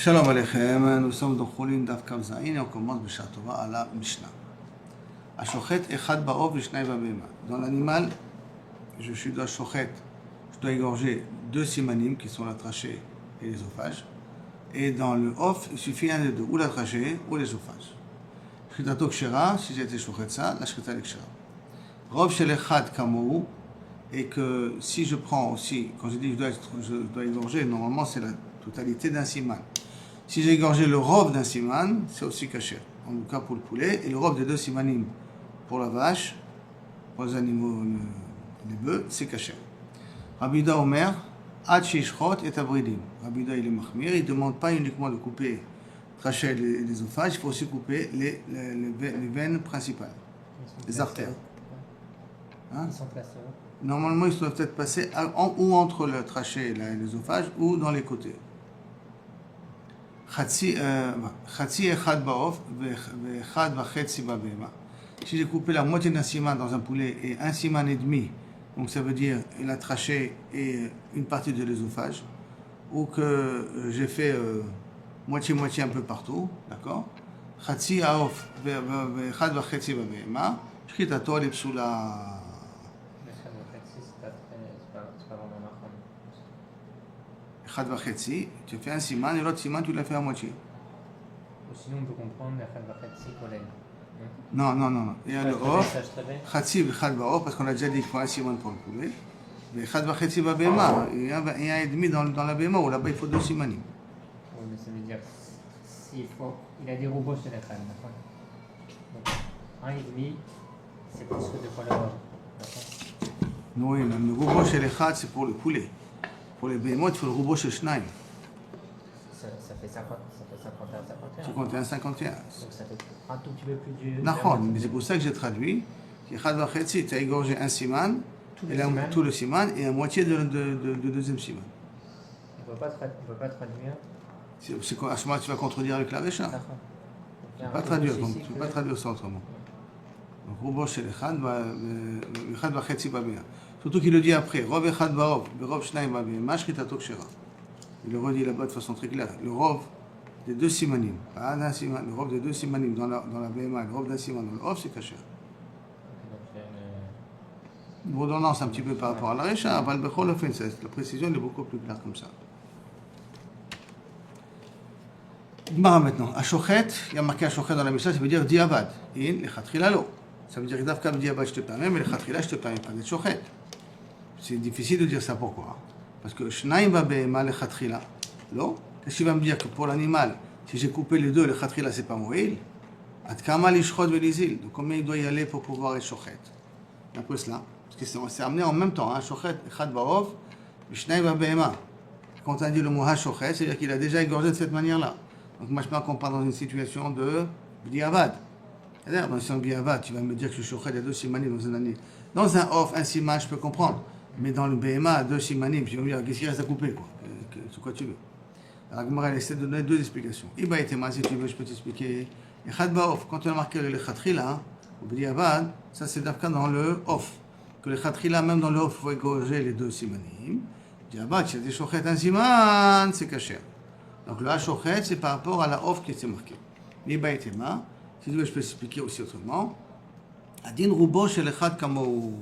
Shalom Aleichem, nous sommes dans Choulin Daf Kav Zayin et on commence B'Shar Tova à la Mishnah. Ashochet Echad Ba'ov V'Shnai Ba'Behema. Dans l'animal, je dois shochet, je dois égorger deux simanim qui sont la trachée et l'ésophage. Et dans le off, il suffit un des deux, ou la trachée ou l'ésophage. Shritato Kshera, si j'ai été shochet ça, la Shrita Kshera. Rov Shel Echad Kamou, et que si je prends aussi, quand je dis que je dois égorger, normalement c'est la totalité d'un siman. Si j'ai égorgé le rov d'un siman, c'est aussi kasher. En tout cas pour le poulet, et le rov des deux simanim pour la vache, pour les animaux, les bœufs, c'est kasher. Rabbi Yehuda Omer, Ad sheishchot et abridim. Rabbi Yehuda il est mahmir, il ne demande pas uniquement de couper trachet les oophages, il faut aussi couper les veines principales, les artères. Hein? Ils sont placés où? Normalement, ils doivent être passés ou entre le trachet et l'ésophage ou dans les côtés. Chatzi echad ba'of ve'echad v'chetzi ba'behema. Si j'ai coupé la moitié d'un siman dans un poulet et un siman et demi, donc ça veut dire la trachée et une partie de l'ésophage, ou que j'ai fait moitié-moitié un peu partout, d'accord? Chatzi aof ve'echad v'chetzi ba'behema. Shchitato l'ipsula. Echad v'chetzi, tu fais un siman et l'autre siman tu l'as fait à moitié. Ou sinon on peut comprendre Echad v'chetzi kolel. Non. Il y a le off, chatzi v'echad ba'of, parce qu'on a déjà dit qu'il faut un siman pour le poulet. Mais echad v'chetzi ba'behema, il y a un et demi dans la behema où là-bas il faut deux simanim. Oui, mais ça veut dire il a des robots sur l'Echad, d'accord? Donc un et demi, c'est plus que deux fois le rov, d'accord? Oui, le robot chez l'echad c'est pour le poulet. Pour les behemoths, il faut le robot chez Shnaim. Ça fait 51. 51. Donc ça fait un tout petit peu plus dur. D'accord, mais c'est pour ça que j'ai traduit. Echad v'chetzi, tu as égorgé un siman, tout le siman et la moitié de deuxième siman. On ne peut pas traduire. C'est quoi, à ce moment-là, tu vas contredire avec la Récha. D'accord. Tu ne peux pas traduire ça autrement. Donc, robot chez l'echad v'chetzi ba'behema. Surtout qu'il le dit après, Rov echad ba'ov, Rov shnaim ba'behema, shchitato kshera. Il le redit là-bas de façon très claire. Le Rov des deux simanim, pas d'un siman, le Rov des deux simanim dans la behema, le Rov d'un siman dans le Off, c'est kasher. Une redondance un petit peu par rapport à la Récha, la précision est beaucoup plus claire comme ça. Gmara maintenant, Ashochet, il y a marqué Ashochet dans la Mishnah, ça veut dire diavad. In, lechatchila lo. Ça veut dire Davka diavad, je te permets, mais lechatchila, je te permets pas d'être Shochet. C'est difficile de dire ça, pourquoi? Parce que Shnaim ba'behema lechatchila lo. Qu'est-ce qu'il va me dire que pour l'animal, si j'ai coupé les deux, lechatchila c'est pas moïl? Ad kama lishchot velizil. Donc combien il doit y aller pour pouvoir être Shochet? D'après cela. Parce que c'est amené en même temps, hein, Shochet, echad ba'ov, Shnaim ba'behema. Quand on dit le mot ha-shochet, c'est-à-dire qu'il a déjà égorgé de cette manière-là. Donc moi je pense qu'on parle dans une situation de b'diavad. C'est-à-dire dans une situation de b'diavad, tu vas me dire que je suis shochet de deux simanim dans un année. Dans un off, un siman, je peux comprendre. Mais dans le BMA, deux simanim, tu vas me dire qu'est-ce qu'il reste à couper, quoi. C'est quoi tu veux. Alors Gemara essaie de donner deux explications. Iba et Tema, si tu veux, je peux t'expliquer. Echad ba'of, quand on a marqué le chatchila, ou b'diavad, ça c'est d'afka dans le off. Que le chatchila, même dans le off, il faut égorger les deux simanim. B'diavad, si tu as des shochet un siman, c'est kasher. Donc le ha-shochet, c'est par rapport à la off qui était marquée. Iba et Tema, si tu veux, je peux expliquer aussi autrement. Adin rubo shel echad kamo.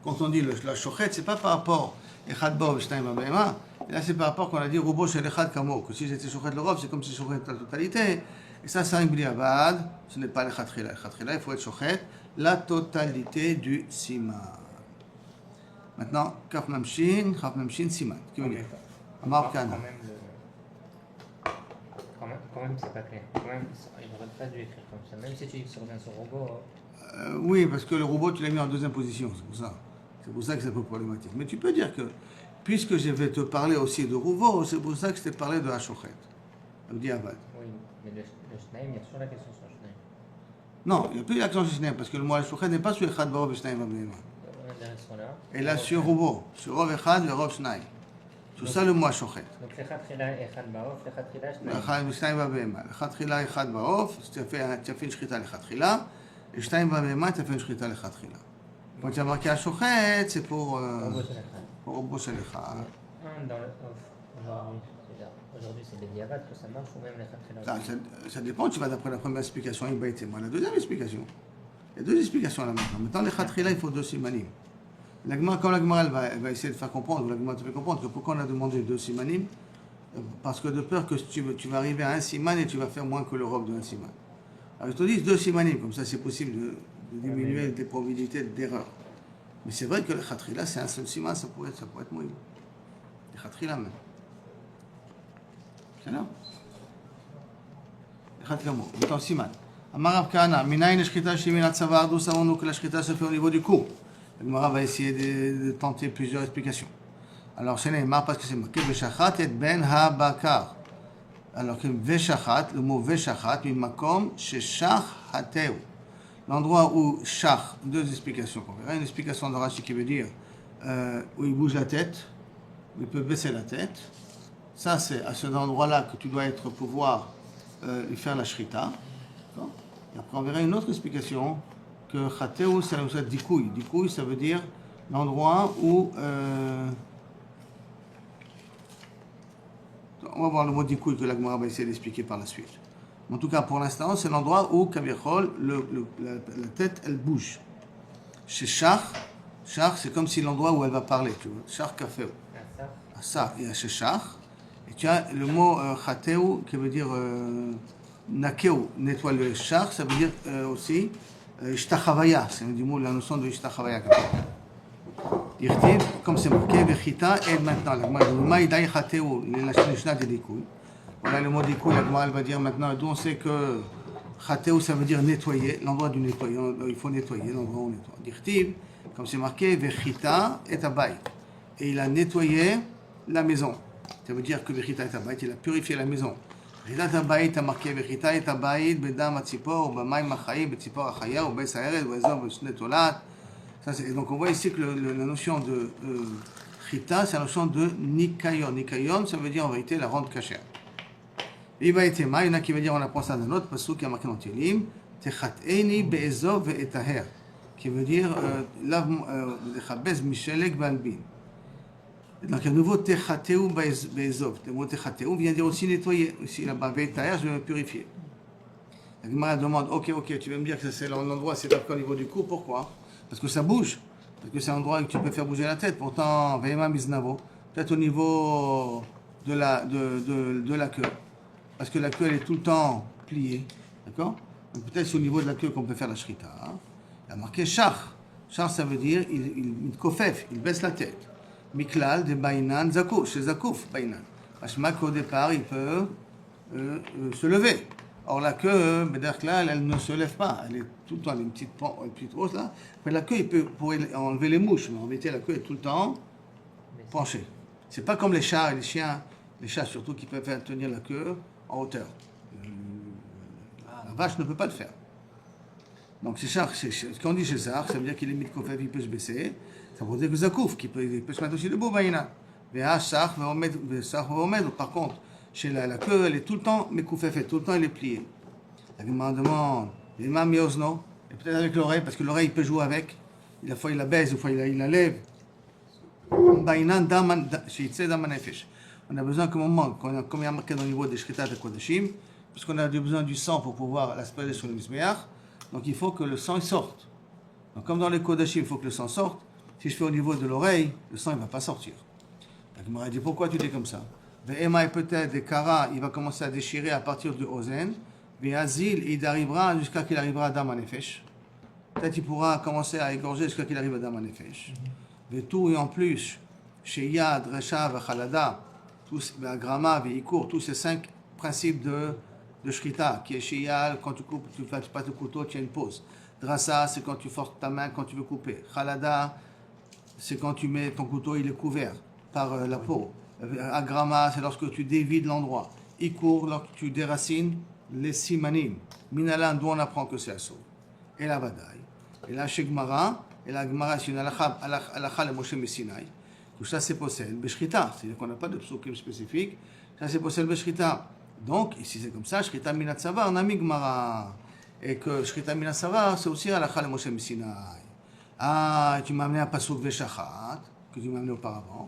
Quand on dit la shochet, c'est pas par rapport echad ba'ov shnaim ba'behema. Là, c'est par rapport qu'on a dit rubo shel echad kamo. Que si j'étais shochet le rov, c'est comme si shochet la totalité. Et ça, c'est un b'diavad. Ce n'est pas le chatchila. Le chatchila, il faut être shochet la totalité du siman. Maintenant, kaf mamshin, siman. Qui veut dire? Amar kana. Quand même, c'est pas clair. Quand même, il n'aurait pas dû écrire comme ça. Même si tu dis que ça revient sur le robot. Oui, parce que le robot, tu l'as mis en deuxième position, c'est pour ça. C'est pour ça que c'est un peu problématique. Mais tu peux dire que, puisque je vais te parler aussi de robot, c'est pour ça que je t'ai parlé de ha-shochet, le diavad. Oui, mais le shnaim, il y a toujours la question sur le shnaim. Non, il n'y a plus l'action sur shnaim, parce que le mot ha-shochet n'est pas sur echad ba'ov shnaim ba'behema. Et là, sur robot, sur rov echad et rov shnaim. Sur ça, le mot ha-shochet. Donc, lechatchila echad ba'of, lechatchila shnaim ba'behema. Lechatchila echad ba'of, tu as fait une shrita lechatchila. Et shnaim ba'behema, tu as fait une shrita lechatchila. Quand tu as marqué ha-shochet, c'est pour robot shel echad. Un dans le off, aujourd'hui, c'est-à-dire Aujourd'hui, c'est des diabats que ça marche ou même les khatkhila. Ça dépend, tu vas d'après la première explication, il va être moi. La deuxième explication. Il y a deux explications là maintenant. Maintenant, les khatkhila, il faut deux simanim. Quand la Gemara elle va essayer de faire comprendre, ou la Gemara te fait comprendre que pourquoi on a demandé deux simanim, parce que de peur que tu vas arriver à un siman et tu vas faire moins que le robe de un siman. Alors je te dis deux simanim, comme ça c'est possible de diminuer tes probabilités d'erreur. Mais c'est vrai que le khatrila c'est un seul siman, ça pourrait être moyen. Le khatrila même. C'est là. Le khatrila mot. Maintenant siman. Amarav Kana, minayin shchita shiminat savar, d'où savons-nous que la shchita se fait au niveau du cou? La Gemara va essayer de tenter plusieurs explications. Alors, c'est Neymar parce que c'est marqué Veshachat et Ben Habakar. Alors que Veshachat, le mot Veshachat, Mimakom, chez Shach Hateu. L'endroit où Shach, deux explications qu'on verra. Une explication de Rashi qui veut dire où il bouge la tête, où il peut baisser la tête. Ça, c'est à cet endroit-là que tu dois être pour pouvoir lui faire la shrita. Et après, on verra une autre explication que Hateu, c'est la dikouille. Dikouille, ça veut dire l'endroit où. On va voir le mot dikouille que la Gemara va essayer d'expliquer par la suite. En tout cas, pour l'instant, c'est l'endroit où Kavichol, la tête, elle bouge. Chez Shach, c'est comme si l'endroit où elle va parler, tu vois. Shach Kafeu. Ça, il y a chez Shach. Et tu as le mot Hateu qui veut dire Nakeu, nettoie le Shach, ça veut dire aussi Ishtachavaya. C'est du mot, la notion de Ishtachavaya. Comme c'est marqué, Vechita, et maintenant, la Gemara dit, voilà le mot dikouille, la Gemara va dire maintenant, d'où on sait que Chateu, ça veut dire nettoyer, l'endroit du nettoyer, il faut nettoyer l'endroit où on nettoie. Dirtiv, comme c'est marqué, Vechita et Abayit, et il a nettoyé la maison. Ça veut dire que Vechita et Abayit, il a purifié la maison. Vechita et Abayit a marqué, Vechita et Abayit, Bedam Atzipor, Bamaim Achaï, Betzipor Achaya, ou Bes Haered, ou Ezor, Besnetolat. Donc on voit ici que la notion de chita, c'est la notion de nikayon. Nikayon, ça veut dire en vérité la rendre cachère. Il va être ma, il y en a qui veut dire, on apprend ça d'un autre passage qui a marqué dans Télim, Techateni be'ezov ve'etaher, qui veut dire lechabez mishelek balbin. Donc à nouveau Techateu be'ezov. Le mot Techateu vient dire aussi nettoyer. Ici là-bas, ve'etaher, je vais me purifier. La Gemara demande, ok, tu vas me dire que c'est l'endroit, c'est d'accord au niveau du cou, pourquoi? Parce que ça bouge, parce que c'est un endroit où tu peux faire bouger la tête. Pourtant, Vema Miznavo, peut-être au niveau de la queue. Parce que la queue, elle est tout le temps pliée. D'accord? Donc peut-être c'est au niveau de la queue qu'on peut faire la shrita. Il a marqué Shach. Shach, ça veut dire, il kofef, il baisse la tête. Miklal de Bainan Zakouf, chez Zakouf, Bainan. Machma qu'au départ, il peut se lever. Or la queue, là, elle ne se lève pas. Elle est tout le temps, elle a une petite hausse là. Mais la queue, il peut enlever les mouches. Mais en vérité, la queue est tout le temps penchée. C'est pas comme les chats et les chiens. Les chats surtout qui peuvent faire tenir la queue en hauteur. La vache ne peut pas le faire. Donc c'est Shach. Quand on dit chez Shach, ça veut dire qu'il est mis de kofef, il peut se baisser. Ça veut dire que Zakouf, il peut se mettre aussi debout, Baïna. Mais Shach va remettre. Par contre, chez la queue, elle est tout le temps mécoufée, tout le temps elle est pliée. La Gemara demande, les mains miosno, et peut-être avec l'oreille, parce que l'oreille il peut jouer avec. Des fois il la baise, des fois il la lève. On a besoin qu'au moment, comme il y a marqué dans le niveau des shritat de Kodashim, parce qu'on a besoin du sang pour pouvoir l'asperger sur le misbeach, donc il faut que le sang sorte. Donc comme dans les Kodashim, il faut que le sang sorte. Si je fais au niveau de l'oreille, le sang ne va pas sortir. La Gemara dit, pourquoi tu dis comme ça? Ve'ema peut-être des kara, il va commencer à déchirer à partir du ozen. Ve'azil, il arrivera jusqu'à qu'il arrivera à Dam Nefesh. Peut-être il pourra commencer à égorger jusqu'à qu'il arrive à Dam Nefesh. Ve'tou, et en plus, chez Yad, Recha, V'chalada, Ve'agrama, Ve'ikur, tous ces 5 principes de Shrita, qui est chez Yad, quand tu coupes, tu passes le couteau, tu as une pause. Drasa, c'est quand tu forces ta main quand tu veux couper. Chalada, c'est quand tu mets ton couteau, il est couvert par la peau. Agrama, c'est lorsque tu dévides l'endroit. Ikur, lorsque tu déracines les simanim. Minalan, d'où on apprend que c'est assaut. Et la vadaï. Et la shegmara, et la gemara, c'est une halakha le Moshe Messinai. Tout ça, c'est possède beshrita. C'est-à-dire qu'on n'a pas de psukim spécifique. Ça, c'est possède beshrita. Donc, ici, c'est comme ça, shrita minat savar, nami gemara. Et que shrita minat savar, c'est aussi halakha le Moshe Messinai. Ah, tu m'as amené à pasuk veshachat, que tu m'as amené auparavant.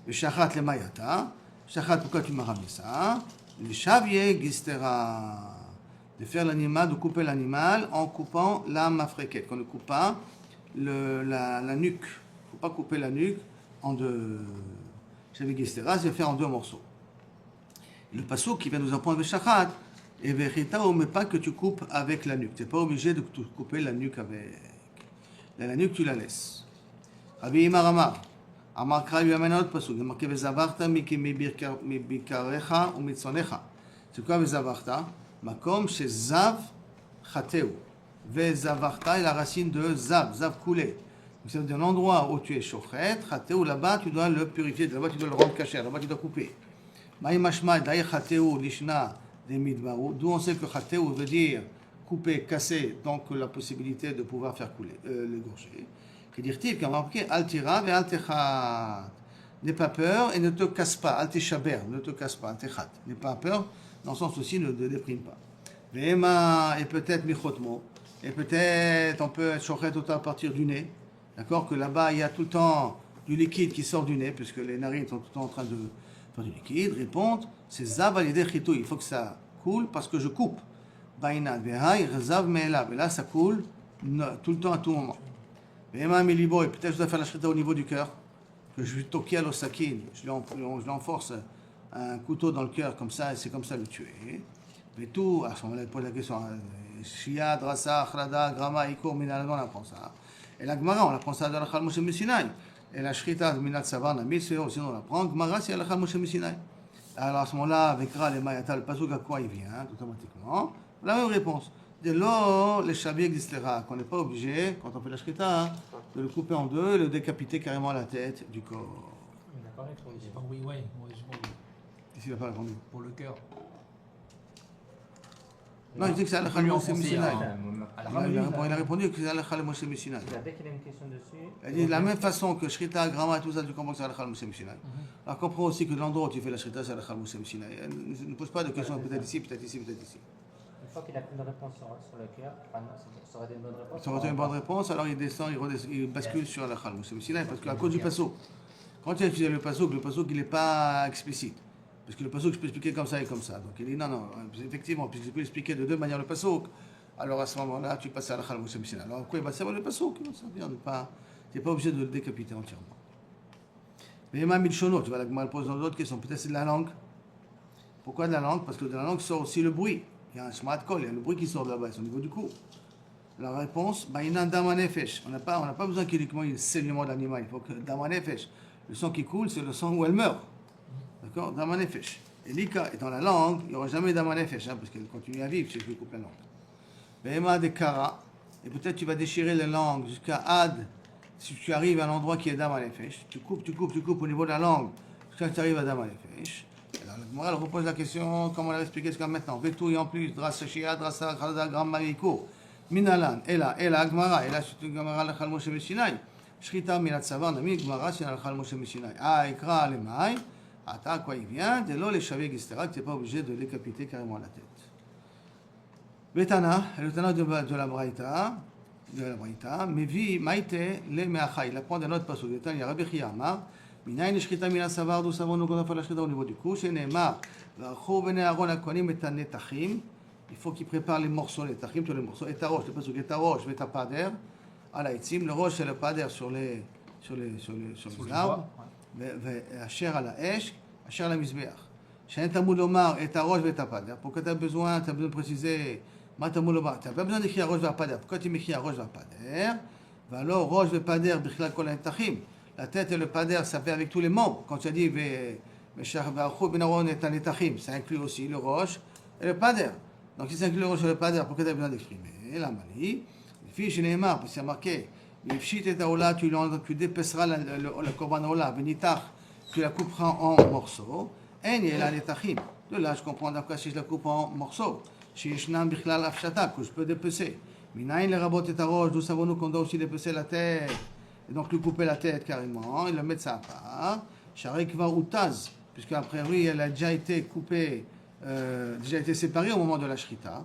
Veshachat le mayata, Shachat, pourquoi tu m'as ramené ça? Le Shavier Gistera. De faire l'animal, de couper l'animal en coupant la mafreket. Qu'on ne coupe pas la nuque. Il ne faut pas couper la nuque en deux. Shavier Gistera, c'est faire en deux morceaux. Le passouk qui vient nous apprendre le Shachat, et Vechita, mais pas que tu coupes avec la nuque. Tu n'es pas obligé de couper la nuque avec. La nuque, tu la laisses. Rabbi Imar Amar. Amar Kra lui amène un autre passouk. Il est marqué Vezavarta mibikarecha ou mitzonecha. C'est quoi Vezavarta? Makom chez Zav Chateu. Vezavarta est la racine de Zav, Zav coulé. Donc ça veut dire l'endroit où tu es chochet, Chateu, là-bas tu dois le purifier, là-bas tu dois le rendre caché, là-bas tu dois couper. Maï mashma d'ailleurs Chateu, Lishna, des midbarou. D'où on sait que Chateu veut dire couper, casser, donc la possibilité de pouvoir faire couler, l'égorger. Que dire-t-il? Quand on a marqué Altira et Altechat. N'aie pas peur et ne te casse pas. Altechaber, ne te casse pas. Altechat. N'aie pas peur, dans le sens aussi ne déprime pas. Vema, et peut-être Michotmo, et peut-être on peut être chochet tout à partir du nez. D'accord? Que là-bas il y a tout le temps du liquide qui sort du nez, puisque les narines sont tout le temps en train de faire du liquide. Répondre, c'est Zav alidé chitou. Il faut que ça coule parce que je coupe. Bainad, Vehaï, Zav me'elav. Et là ça coule tout le temps, à tout moment. Vema, Milibo, et peut-être je dois faire la shrita au niveau du cœur. Que je lui toque à l'osakine, je lui enforce un couteau dans le cœur comme ça, et c'est comme ça le tuer. Mais tout, à ce moment-là, il pose la question, Shia, Drasa, Akhrada, Grama, Iko, Minaladon, on apprend ça. Et la Gemara, on apprend ça dans la Chal Moshe Messinai. Et la Shrita, Minat Savar, Namil, sinon on apprend, Gemara, c'est la Chal Moshe Messinai. Alors à ce moment-là, avec Ra, les Mayata, le Pasuk, à quoi il vient, tout automatiquement? La même réponse. De l'eau, les Shabi existera, qu'on n'est pas obligé, quand on fait la Shrita, de le couper en deux et le décapiter carrément la tête du corps. Il n'a pas répondu. J'ai pas oui, ouais, moi j'ai pas oui. Qu'est-ce qu'il n'a pas répondu? Pour le cœur. Non, il dit que c'est Alachal lui Moshe enfoncer, Messinai. hein. Il a répondu que c'est Alachal Moshe Messinai. Dès qu'il a une question dessus. Il dit de la même façon que Shrita, Grama et tout ça, tu comprends que c'est Alachal Moshe Messinai. Alors comprends aussi que l'endroit où tu fais la Shrita, c'est Alachal Moshe Messinai. Ne pose pas de questions peut-être ici, peut-être ici, peut-être ici. Une fois qu'il a une réponse sur le cœur, ça aurait été une bonne réponse. Ça aurait été une bonne réponse, alors il descend, il bascule sur Alachal Moshe Messinai, parce qu'à cause du passo. Quand tu as utilisé le passo il n'est pas explicite. Parce que le passouk, je peux expliquer comme ça et comme ça. Donc il dit non, effectivement, puisque je peux expliquer de deux manières le passouk, alors à ce moment-là, tu passes à la Chal Moshe Messinai. Alors pourquoi il va servir le passouk? Il va servir, tu n'es pas obligé de le décapiter entièrement. Mais Emma Milchono, tu vois, la Gemara pose dans d'autres questions. Peut-être c'est de la langue. Pourquoi de la langue? Parce que de la langue sort aussi le bruit. Il y a un shmat kol, il y a le bruit qui sort de là-bas, c'est au niveau du cou. La réponse, Baïnan Damanefesh. On n'a pas besoin uniquement du saignement de l'animal. Il faut que Damanefesh. Le sang qui coule, c'est le sang où elle meurt. D'accord? Damanefesh. Et l'ika est dans la langue, il n'y aura jamais Damanefesh, parce qu'elle continue à vivre si je lui coupe la langue. Behema de Kara. Et peut-être tu vas déchirer la langue jusqu'à Ad. Si tu arrives à un endroit qui est Damanefesh, tu coupes au niveau de la langue jusqu'à ce que tu arrives à Damanefesh. Alors la Gemara repose la question, comme on l'a expliqué jusqu'à maintenant. Vetou et en plus, Drasa Shia, Drasa Khalada, Gram Mariko. Minalan, Ela, Gemara, Ela, c'est une Gemara la Chal Moshe Messinai. Shrita Minat Savar, Nami, Gemara, c'est la Chal Moshe Messinai. Ah, Ikra, les mailles. Attends, à quoi il vient? De l'eau, les Shavi, etc., que tu n'es pas obligé de décapiter carrément la tête. Betana, le Tana de la Braïta, Mevi, Maïte, le Meacha. Il apprend d'un autre passage. Il y a Rabbi Chiyama. Minaï, les Shrita, Minat Savar, d'où savons-nous qu'on a fait la Shrita au niveau du cou? Chez Neymar, Vachou, Bene Aaron, Akonim, et Netachim. Il faut qu'il prépare les morceaux, les Tachim, tous les morceaux. Et ta roche, le passage, et ta roche, et ta pader. À la Itzim, le roche et le pader sur les arbres. Asher à la Esh, Asher à la Mizbeach. Shein Tamoud Omar et ta roche et ta pader. Pourquoi tu as besoin de préciser Ma Tamoud Omar? Tu n'as pas besoin d'écrire roche et pader. Pourquoi tu m'écris roche et pader? Alors, roche et pader, Bichlal Kol Tachim. La tête et le pader, ça fait avec tous les membres. Quand tu as dit Meshach Ba'achou Ben Aaron et Tanetachim, ça inclut aussi le roche et le pader. Donc, si ça inclut le roche et le pader, pourquoi tu as besoin d'exprimer? La Mali, les filles chez Neymar, parce qu'il y a marqué. Tu dépèceras le korban ola, tu la couperas en morceaux. De là, je comprends d'après si je la coupe en morceaux. Que je peux dépecer. Minaïn les rabots et ta roche, d'où savons-nous qu'on doit aussi dépecer la tête? Et donc lui couper la tête carrément, et le mettre ça à part. Charek va outaz, puisque après oui, elle a déjà été coupée, déjà été séparée au moment de la shrita.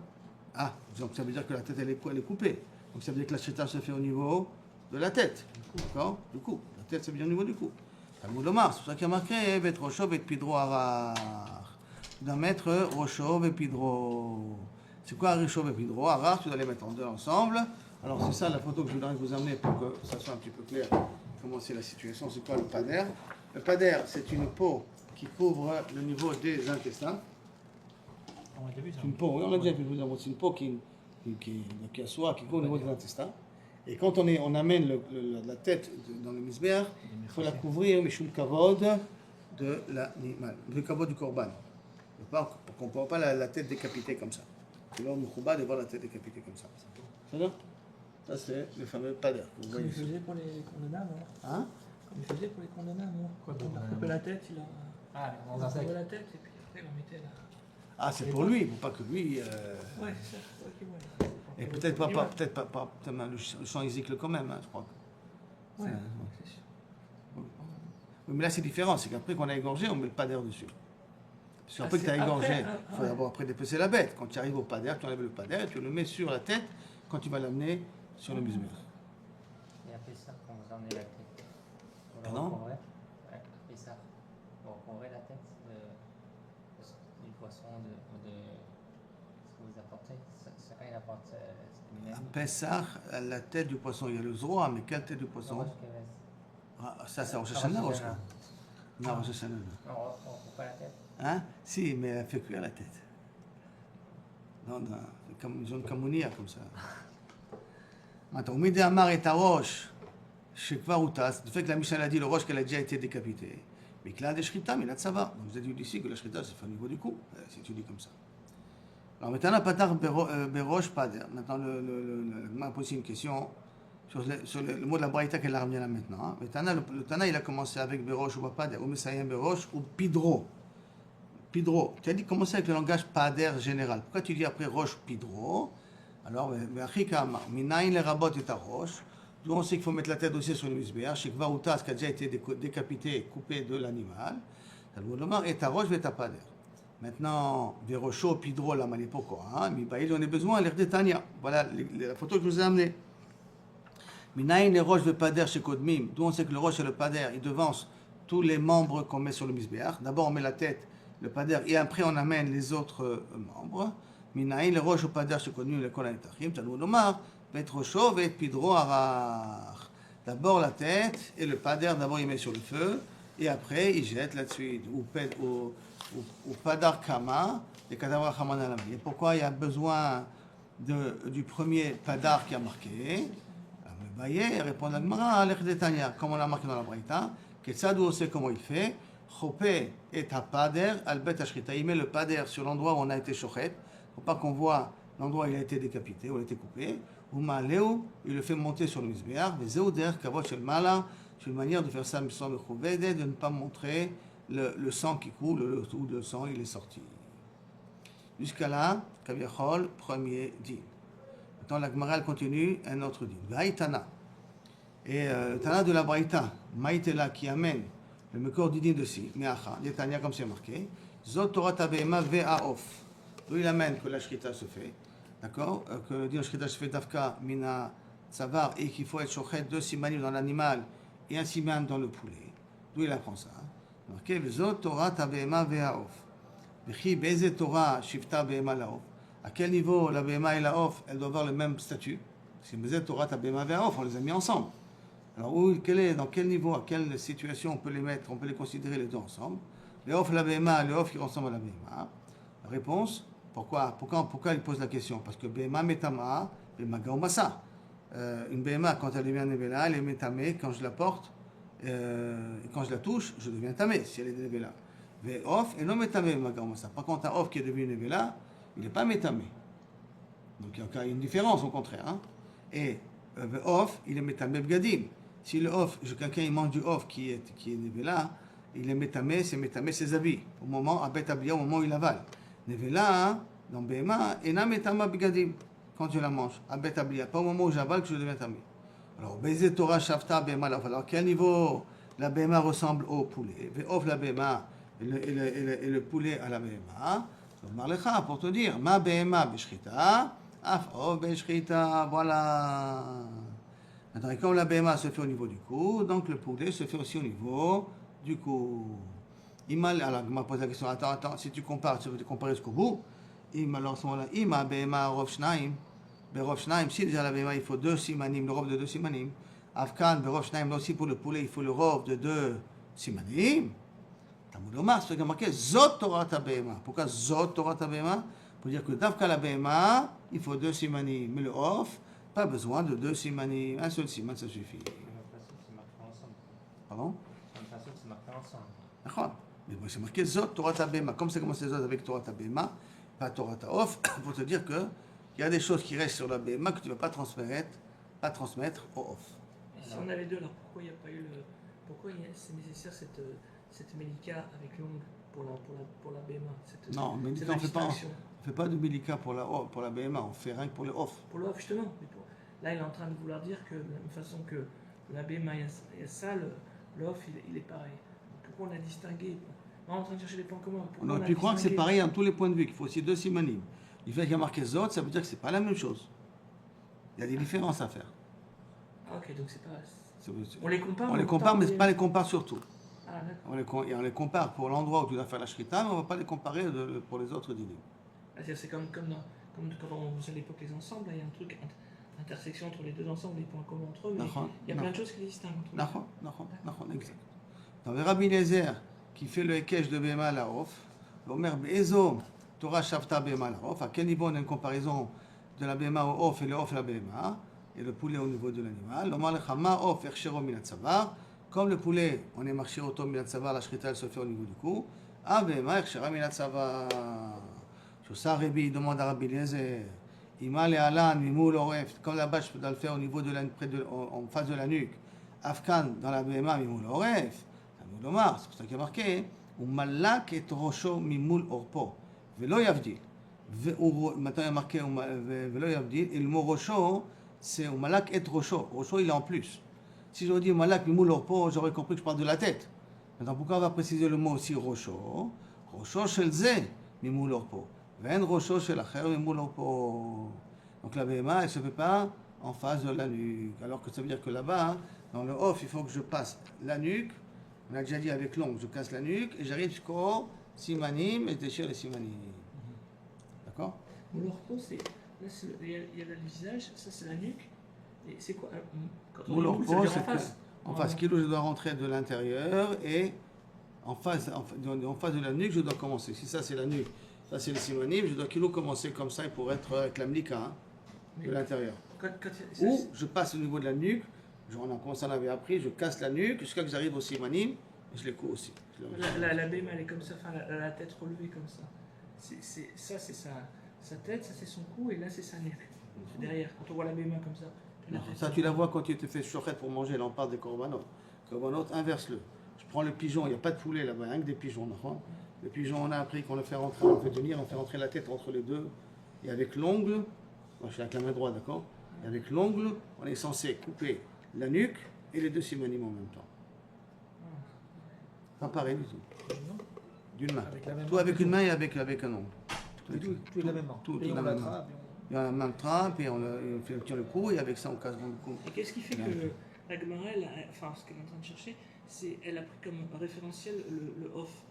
Ah, donc ça veut dire que la tête elle est coupée. Donc ça veut dire que la shrita se fait au niveau de la tête. D'accord? Du cou. La tête, ça veut dire au niveau du cou. Talmud Lomar, c'est pour ça qu'il y a marqué Bet Rosho Bet Pidro Arach. Tu dois mettre Rosho et Pidro. C'est quoi Rosho et Pidro? Arach, tu dois les mettre en deux ensemble. Alors c'est ça la photo que je voudrais vous amener pour que ça soit un petit peu clair comment c'est la situation. C'est quoi le pader? Le pader, c'est une peau qui couvre le niveau des intestins. On a déjà vu ça. C'est une peau, oui, on a déjà vu, c'est une peau qui assoit, qui couvre le niveau des intestins. Et quand on amène la tête dans le misbéach, il faut la couvrir, mishum kavod, de l'animal, le kavod du korban. Pour qu'on ne voit pas la tête décapitée comme ça. C'est l'homme mouchoubad de voir la tête décapitée comme ça. C'est ça? Ça, c'est le fameux pader. Comme il faisait pour les condamnables, non? Hein? Comme il faisait pour les condamnables, non? Quoi, On a condamnable? coupé la tête, il a Ah, dans un sac. coupé la tête et puis après il la mettait là. Ah, c'est pour lui, pour pas que lui. Ouais, c'est ça, c'est ok, ouais. Et peut-être pas, le chant isicle quand même, hein, je crois. Ouais, C'est- c'est sûr. Oui, mais là, c'est différent, c'est qu'après qu'on a égorgé, on met le pader dessus. Parce qu'après que tu as c'est égorgé, après, il faut ouais. d'abord après dépecer la bête. Quand tu arrives au pader, tu enlèves le pader et tu le mets sur la tête quand tu vas l'amener sur le musmur. Et après ça, quand vous emmenez la tête, vous le Pardon? recouvrez. Ouais, après ça, vous recouvrez la tête du poisson de ce que vous apportez. Chacun il apporte À lui-même. Pessah, la tête du poisson, il y a le zroa, mais quelle tête du poisson? Roche Keves. Ah, ça, c'est Rosh Hashanah, Rosh Rosh Hashanah. Non, Rosh Hashanah. Non, on ne coupe pas la tête. Hein? Si, mais elle fait cuire la tête. Non, c'est comme une zone camounia, comme ça. Maintenant, Umide Amar et Tarosh, Shekvar Utas, du fait que la Mishnah a dit le roche qu'elle a déjà été décapitée. Mais qu'il a des shrita, mais il a de savoir. Donc vous avez dit ici que la shrita, c'est fait au niveau du cou, si tu dis comme ça. Alors maintenant, Patar Berosh Pader. Maintenant, m'a posé une question sur le mot de la Braïta qu'elle a ramené là maintenant. Maintenant, le Tana, il a commencé avec Berosh ou Pader, ou Messayem Berosh ou Pidro. Pidro. Tu as dit commencer avec le langage Pader général. Pourquoi tu dis après Roche Pidro? Alors, Minaïn le rabot et ta roche. D'où on sait qu'il faut mettre la tête aussi sur le misbéach. Chez Kvaoutas, qui a déjà été décapité, coupé de l'animal. Talmud Lomar et ta roche et ta pader. Maintenant, Verocho, Pidro, la Malipoko, mais on a besoin de l'air de Tania. Voilà la photo que je vous ai amenée. Minaïn le roche et pader chez Kodmim. D'où on sait que le roche et le pader, ils devancent tous les membres qu'on met sur le misbéach. D'abord, on met la tête, le pader, et après, on amène les autres membres. Minaïn le roche au pader chez Kodmim, le kol haïtachim. Talmud Lomar. Vetrosho et Pidro Arach. D'abord la tête et le pader, d'abord il met sur le feu et après il jette là-dessus. Ou Padar Kama et Kadavra Hamanalami. Et pourquoi il y a besoin du premier Padar qui a marqué? Le Baye répond à l'Agmara, comme on l'a marqué dans la Braïta, Ketsad on sait comment il fait. Chopé et ta Pader, Albet Ashrita. Il met le Pader sur l'endroit où on a été chochet, pour pas qu'on voit l'endroit où il a été décapité, où il a été coupé. Il le fait monter sur le misbéach, mais Zéouder, Kavot Shel Mala, c'est une manière de faire ça, de ne pas montrer le sang qui coule, ou le sang, il est sorti. Jusqu'à là, Kaviachol, premier din. Maintenant, la Gemara continue, un autre din. Vaïtana. Et le Tana de la Braïta, Maïtela, qui amène le Mekor du din de si, Meacha, Netanya, comme c'est marqué, Zot Torah Tabema Ve'aof. D'où il amène que la Shrita se fait. D'accord? Que le Shrita se fait d'Afka, Mina, Tsavar, et qu'il faut être chochet 2 simanim dans l'animal et un siman dans le poulet. D'où il apprend ça? Marqué, Vezot Torah Tabema Ve'aof. Vechi Beze Torah Shifta Be'ema Laof. À quel niveau la Be'ema et la Off, elles doivent avoir le même statut? Parce que Beze Torah Tabema Ve'aof, on les a mis ensemble. Alors, dans quel niveau, à quelle situation on peut les mettre, on peut les considérer les deux ensemble? Le Off, la Be'ema, le Off qui ressemble à la Be'ema. La réponse, pourquoi il pose la question? Parce que Be'ema Metama, Be'ema Gaumasa. Une Be'ema, quand elle devient Nevela, elle est Metame, quand je la porte, et quand je la touche, je deviens Tamé, si elle est Nevela. Ve'of, et non Metame, Be'ema Gaumasa. Par contre, un Off qui est devenu Nevela, il n'est pas Metame. Donc il y a une différence au contraire. Hein? Et Ve'of, il est Metame Bgadim. Si le Off, quelqu'un il mange du Off qui est Nevela, il est Metame, c'est ses habits. Au moment, à Bet Ablia, au moment où il avale. Nevela, dans Behema, Ena Metama Bgadim, quand je la mange, à Bet Ablia, pas au moment où j'avale que je deviens tamé. Alors, Beze Torah Shavta Behema, alors à quel niveau la Behema ressemble au poulet? Ve'of la Behema et le poulet à la Behema. Donc, Marlecha, pour te dire, ma Behema Beshrita, Af Of Beshrita, voilà. Maintenant, comme la Behema se fait au niveau du cou, donc le poulet se fait aussi au niveau Du coup, alors, il m'a posé la question, attends, si tu compares, tu veux te comparer jusqu'au bout. Alors, à ce moment-là, Ima, Bema, Rov Shnaim, Berov Shnaim, si déjà la Bema, il faut 2 simanim, le Rov de 2 simanim. Afkan, Berov Shnaim, là aussi pour le poulet, il faut le Rov de 2 simanim. Talmud Omar, c'est ce qui a marqué Zot Torah Bema. Pourquoi Zot Torah Bema? Pour dire que Davka la Bema, il faut 2 simanim. Mais le Off, pas besoin de 2 simanim. Un seul siman, ça suffit. De la même façon, c'est marqué ensemble. Pardon? De la même façon, c'est marqué ensemble. D'accord. Mais bon, c'est marqué Zot Torah Bema. Comme c'est commencé Zot avec Torah Bema, pas Torah Off, pour te dire que il y a des choses qui restent sur la Bema que tu ne vas pas transmettre au Off. Et si on a les deux, alors pourquoi il n'y a pas eu le. Pourquoi c'est nécessaire cette Mélika avec l'ongle pour la BMA Non, mais cette on ne distinction. fait pas de Mélika pour la BMA, on fait rien que pour le Off. Pour le off, justement. Là, il est en train de vouloir dire que de la même façon que la BMA il y a ça, le off, il est pareil. Pourquoi on a distingué? On est en train de chercher les points communs. On aurait pu croire que c'est pareil en tous les points de vue, qu'il faut aussi 2 simanim. Le fait qu'il y a marqué Zot, ça veut dire que c'est pas la même chose. Il y a des différences à faire. Ah, ok, donc c'est pas. C'est- On les compare. On les compare, mais pas les compare surtout. Ah, d'accord. On les compare pour l'endroit où tu dois faire la shrita, mais on ne va pas les comparer pour les autres dîners. C'est comme quand on faisait à l'époque les ensembles, là, il y a un truc, intersection entre les deux ensembles, les points communs entre eux, mais il y a plein de choses qui les distinguent. D'accord, exact. Dans le Rabbi Eliezer, qui fait le Hekesh de Bema la Off, l'Omer Be'ezo, Torah Shavta Bema la Off, à quel niveau on a une comparaison de la Bema au Off et le Off la Bema, et le poulet au niveau de l'animal. L'Omar Lechama Off Ershero Minatzavar, comme le poulet, on est marché auto Minatzavar, la shrita elle se fait au niveau du cou, à Bema Ershera Minatzavar. Sur ça, Rabbi demande à Rabbi Eliezer, Ima le Alan, Mimoul Oref, comme la bâche doit le faire au niveau de en face de la nuque, Afkan dans la Bema Mimoul Oref. C'est pour ça qu'il y a marqué Malak et Rosho Mimoul Orpo. Velo Yavdil. Maintenant il y a marqué Velo Yavdil. Et le mot Rosho, c'est Malak et Rosho. Rosho, il est en plus. Si j'aurais dit Malak Mimoul Orpo, j'aurais compris que je parle de la tête. Maintenant, pourquoi on va préciser le mot aussi Rosho? Rosho Shel Ze Mimoul Orpo. Ven Rosho Shel Acher Mimoul Orpo. Donc la BMA, elle ne se fait pas en face de la nuque. Alors que ça veut dire que là-bas, dans le off, il faut que je passe la nuque. On a déjà dit avec l'ongle, je casse la nuque et j'arrive jusqu'au simanim et je déchire les simanim. D'accord? Le repos, c'est. Là, il y a le visage, ça c'est la nuque. Et c'est quoi? Quand on Le dit ça veut repos, dire c'est en face. en face, kilo, je dois rentrer de l'intérieur et en face de la nuque, je dois commencer. Si ça c'est la nuque, ça c'est le simanim, je dois kilo commencer comme ça pour être avec la mlika de l'intérieur. Ou je passe au niveau de la nuque. Comme ça on avait appris, je casse la nuque jusqu'à ce que j'arrive au simanim et je les couds aussi. La BMA, elle est comme ça, enfin, la tête relevée comme ça. Ça, c'est sa tête, ça c'est son cou, et là c'est sa nuque. C'est derrière, quand on voit la BMA comme ça. Ça, tu la vois quand tu te fais chochet pour manger, là on parle des korbanot. Korbanot, inverse-le. Je prends le pigeon, il n'y a pas de poulet là-bas, rien que des pigeons. Le pigeon, on a appris qu'on le fait rentrer, on le fait tenir, on fait rentrer la tête entre les deux. Et avec l'ongle, moi je suis avec la main droite, d'accord? Et avec l'ongle, on est censé couper la nuque et les deux simanim en même temps. Pas pareil du tout. D'une main. Tout avec une main et avec un ongle. Tout est de la même main. Tout Et de on la même main. l'attrape, Il y a la même trappe et on tient le cou et avec ça on casse le cou. Et qu'est-ce qui fait que la Gemara, enfin ce qu'elle est en train de chercher, c'est elle a pris comme référentiel le off.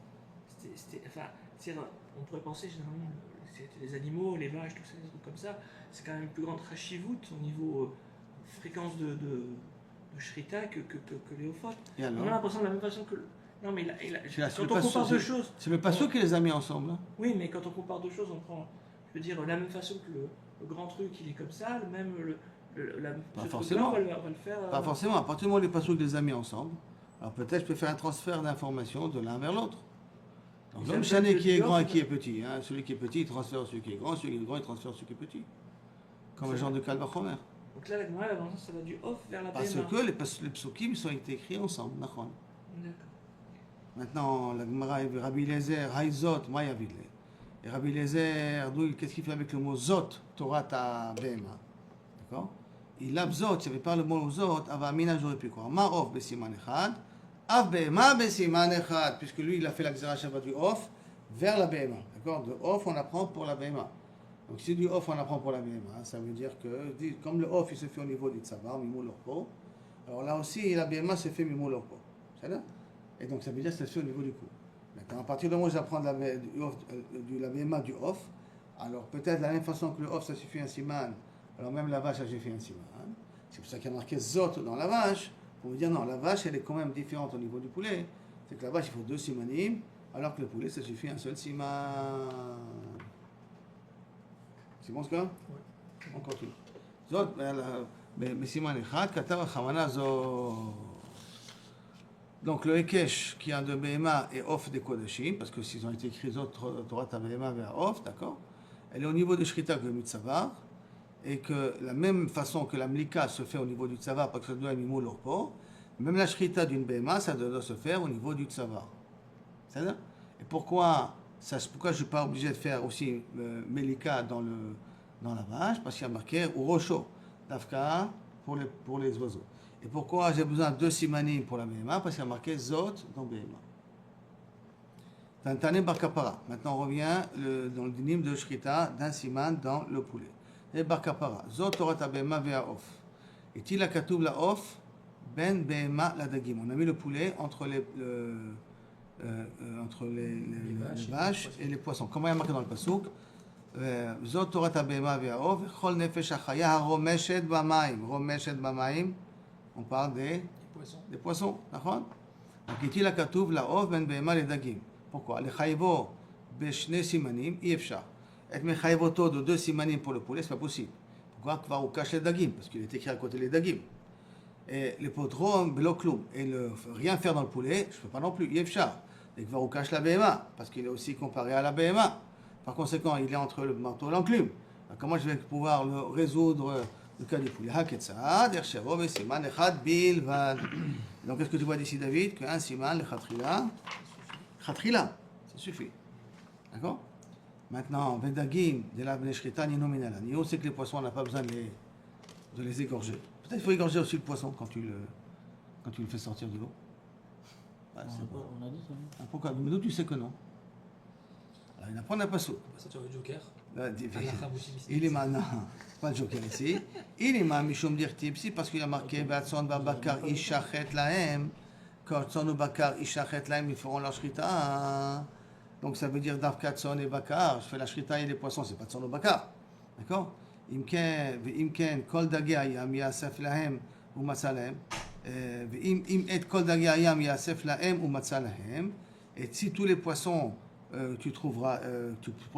On pourrait penser généralement, c'était les animaux, les vaches, tout ça, des trucs comme ça. C'est quand même une plus grande rachivut au niveau fréquence de shrita que les ophot. Et On a alors l'impression de la même façon que. Non, mais C'est quand on compare deux choses. C'est le passo qui les a mis ensemble. Hein. Oui, mais quand on compare deux choses, on prend, je veux dire, la même façon que le grand truc, il est comme ça, le même. Pas ce forcément. truc-là, on va le faire. Pas forcément. À partir du moment où les passos les a mis ensemble, alors peut-être je peux faire un transfert d'informations de l'un vers l'autre. Donc l'homme chané qui est grand et qui est petit. Hein. Celui qui est petit, il transfère celui qui est grand. Celui qui est grand, il transfère celui qui est petit. Comme un genre de Kalvachomer. Donc là, la Gemara, ça va du off vers la Parce BMA. que les psukim sont été écrits ensemble. D'accord. D'accord. Maintenant, la Gemara, Rabbi Eliezer, Haïzot, Mayavile. Et Rabbi Eliezer, qu'est-ce qu'il fait avec le mot Zot, Torah ta Bema? D'accord? Il a Zot, il n'y avait pas le mot Zot, Avamina, j'aurais pu croire. Ma off besiman echad, Av Bema besiman echad, puisque lui, il a fait la Xera Shabbat du off vers la Bema. D'accord? De off, on apprend pour la Bema. Donc si du off, on apprend pour la Bema, ça veut dire que, comme le off, il se fait au niveau du Tzavar, Mimou Lorpo, alors là aussi, la Bema se fait Mimou Lorpo. C'est là? Et donc ça veut dire que ça se fait au niveau du cou. Maintenant, à partir du moment où j'apprends de la BMA du off, alors peut-être de la même façon que le off ça suffit un siman, alors même la vache ça suffit un siman. C'est pour ça qu'il y a marqué zot dans la vache, pour vous dire non, la vache elle est quand même différente au niveau du poulet. C'est que la vache il faut 2 simanim, alors que le poulet ça suffit un seul siman. C'est bon ce gars? Oui. On continue. Zot, mais siman echad, katav chamana zo. Donc le Hekesh qui a de BMA et Off des Kodashim, parce que s'ils ont été écrits autres Torah BMA vers Off, d'accord, elle est au niveau de Shrita que le Mitzavar, et que la même façon que la Mlika se fait au niveau du Tzavar, parce que ça doit être mimou l'orpo, même la Shrita d'une BMA, ça doit se faire au niveau du Tzavar. C'est-à-dire? Et pourquoi je ne suis pas obligé de faire aussi Melika dans la vache? Parce qu'il y a marqué Urosho, Dafka pour les oiseaux. Et pourquoi j'ai besoin de 2 simanim pour la BMA? Parce qu'il y a marqué Zot dans BMA. Tantane bar kapara. Maintenant on revient dans le dinim de Shrita d'un siman dans le poulet. Et bar kapara. Zot Torah BMA vea off. Et tila katoub la off ben BMA la dagim. On a mis le poulet entre les vaches et les poissons. Comment il y a marqué dans le pasuk? Zot Torah BMA vea off. Chol nefesh achaya romeshet b'mayim. Romeshet b'mayim. On parle des poissons, d'accord? Donc, il a katuv la ov ben behema le dagim. Pourquoi? Le chayvo beshne simanim, yefsha. Et me chayvoto de 2 simanim pour le poulet, c'est pas possible. Pourquoi? Kvar ou cache les dagim, parce qu'il est écrit à côté les dagim. Et le potron belo kloum. Et rien faire dans le poulet, je ne peux pas non plus, yefsha. Et kvar ou cache la behema, parce qu'il est aussi comparé à la behema. Par conséquent, il est entre le marteau et l'enclume. Comment je vais pouvoir le résoudre? Le cas du poulet. Haketzad, Ershavo, et Siman, Echad, Bilvad. Donc, qu'est-ce que tu vois d'ici, David? Qu'un Siman, le Khatrila, ça suffit. D'accord? Maintenant, Vedagim, de la Beneshrita, Nino Minala. Nino, c'est que les poissons, on n'a pas besoin de les égorger. Peut-être qu'il faut égorger aussi le poisson quand tu le fais sortir de l'eau. Ouais, On a dit ça. Pourquoi? Mais d'où tu sais que non? Alors, il apprend un passo. Ça, tu as le Joker. Il est maintenant, pas le joker ici. Il est maintenant, Mishum Dirtib, si, parce qu'il a marqué Batson Babakar Ishachet Lahem. Quand Tson ou Bakar Ishachet Lahem, ils feront leur shrita. Donc ça veut dire Davkat Tson et Bakar. Je fais la shrita et les poissons, c'est pas Tson ou Bakar. D'accord? Imken, Kol Dagi Ayam Yasef Lahem ou Matzalahem. Im et Kol Dagi Ayam Yasef Lahem ou Matzalahem. Et si tous les poissons tu pourras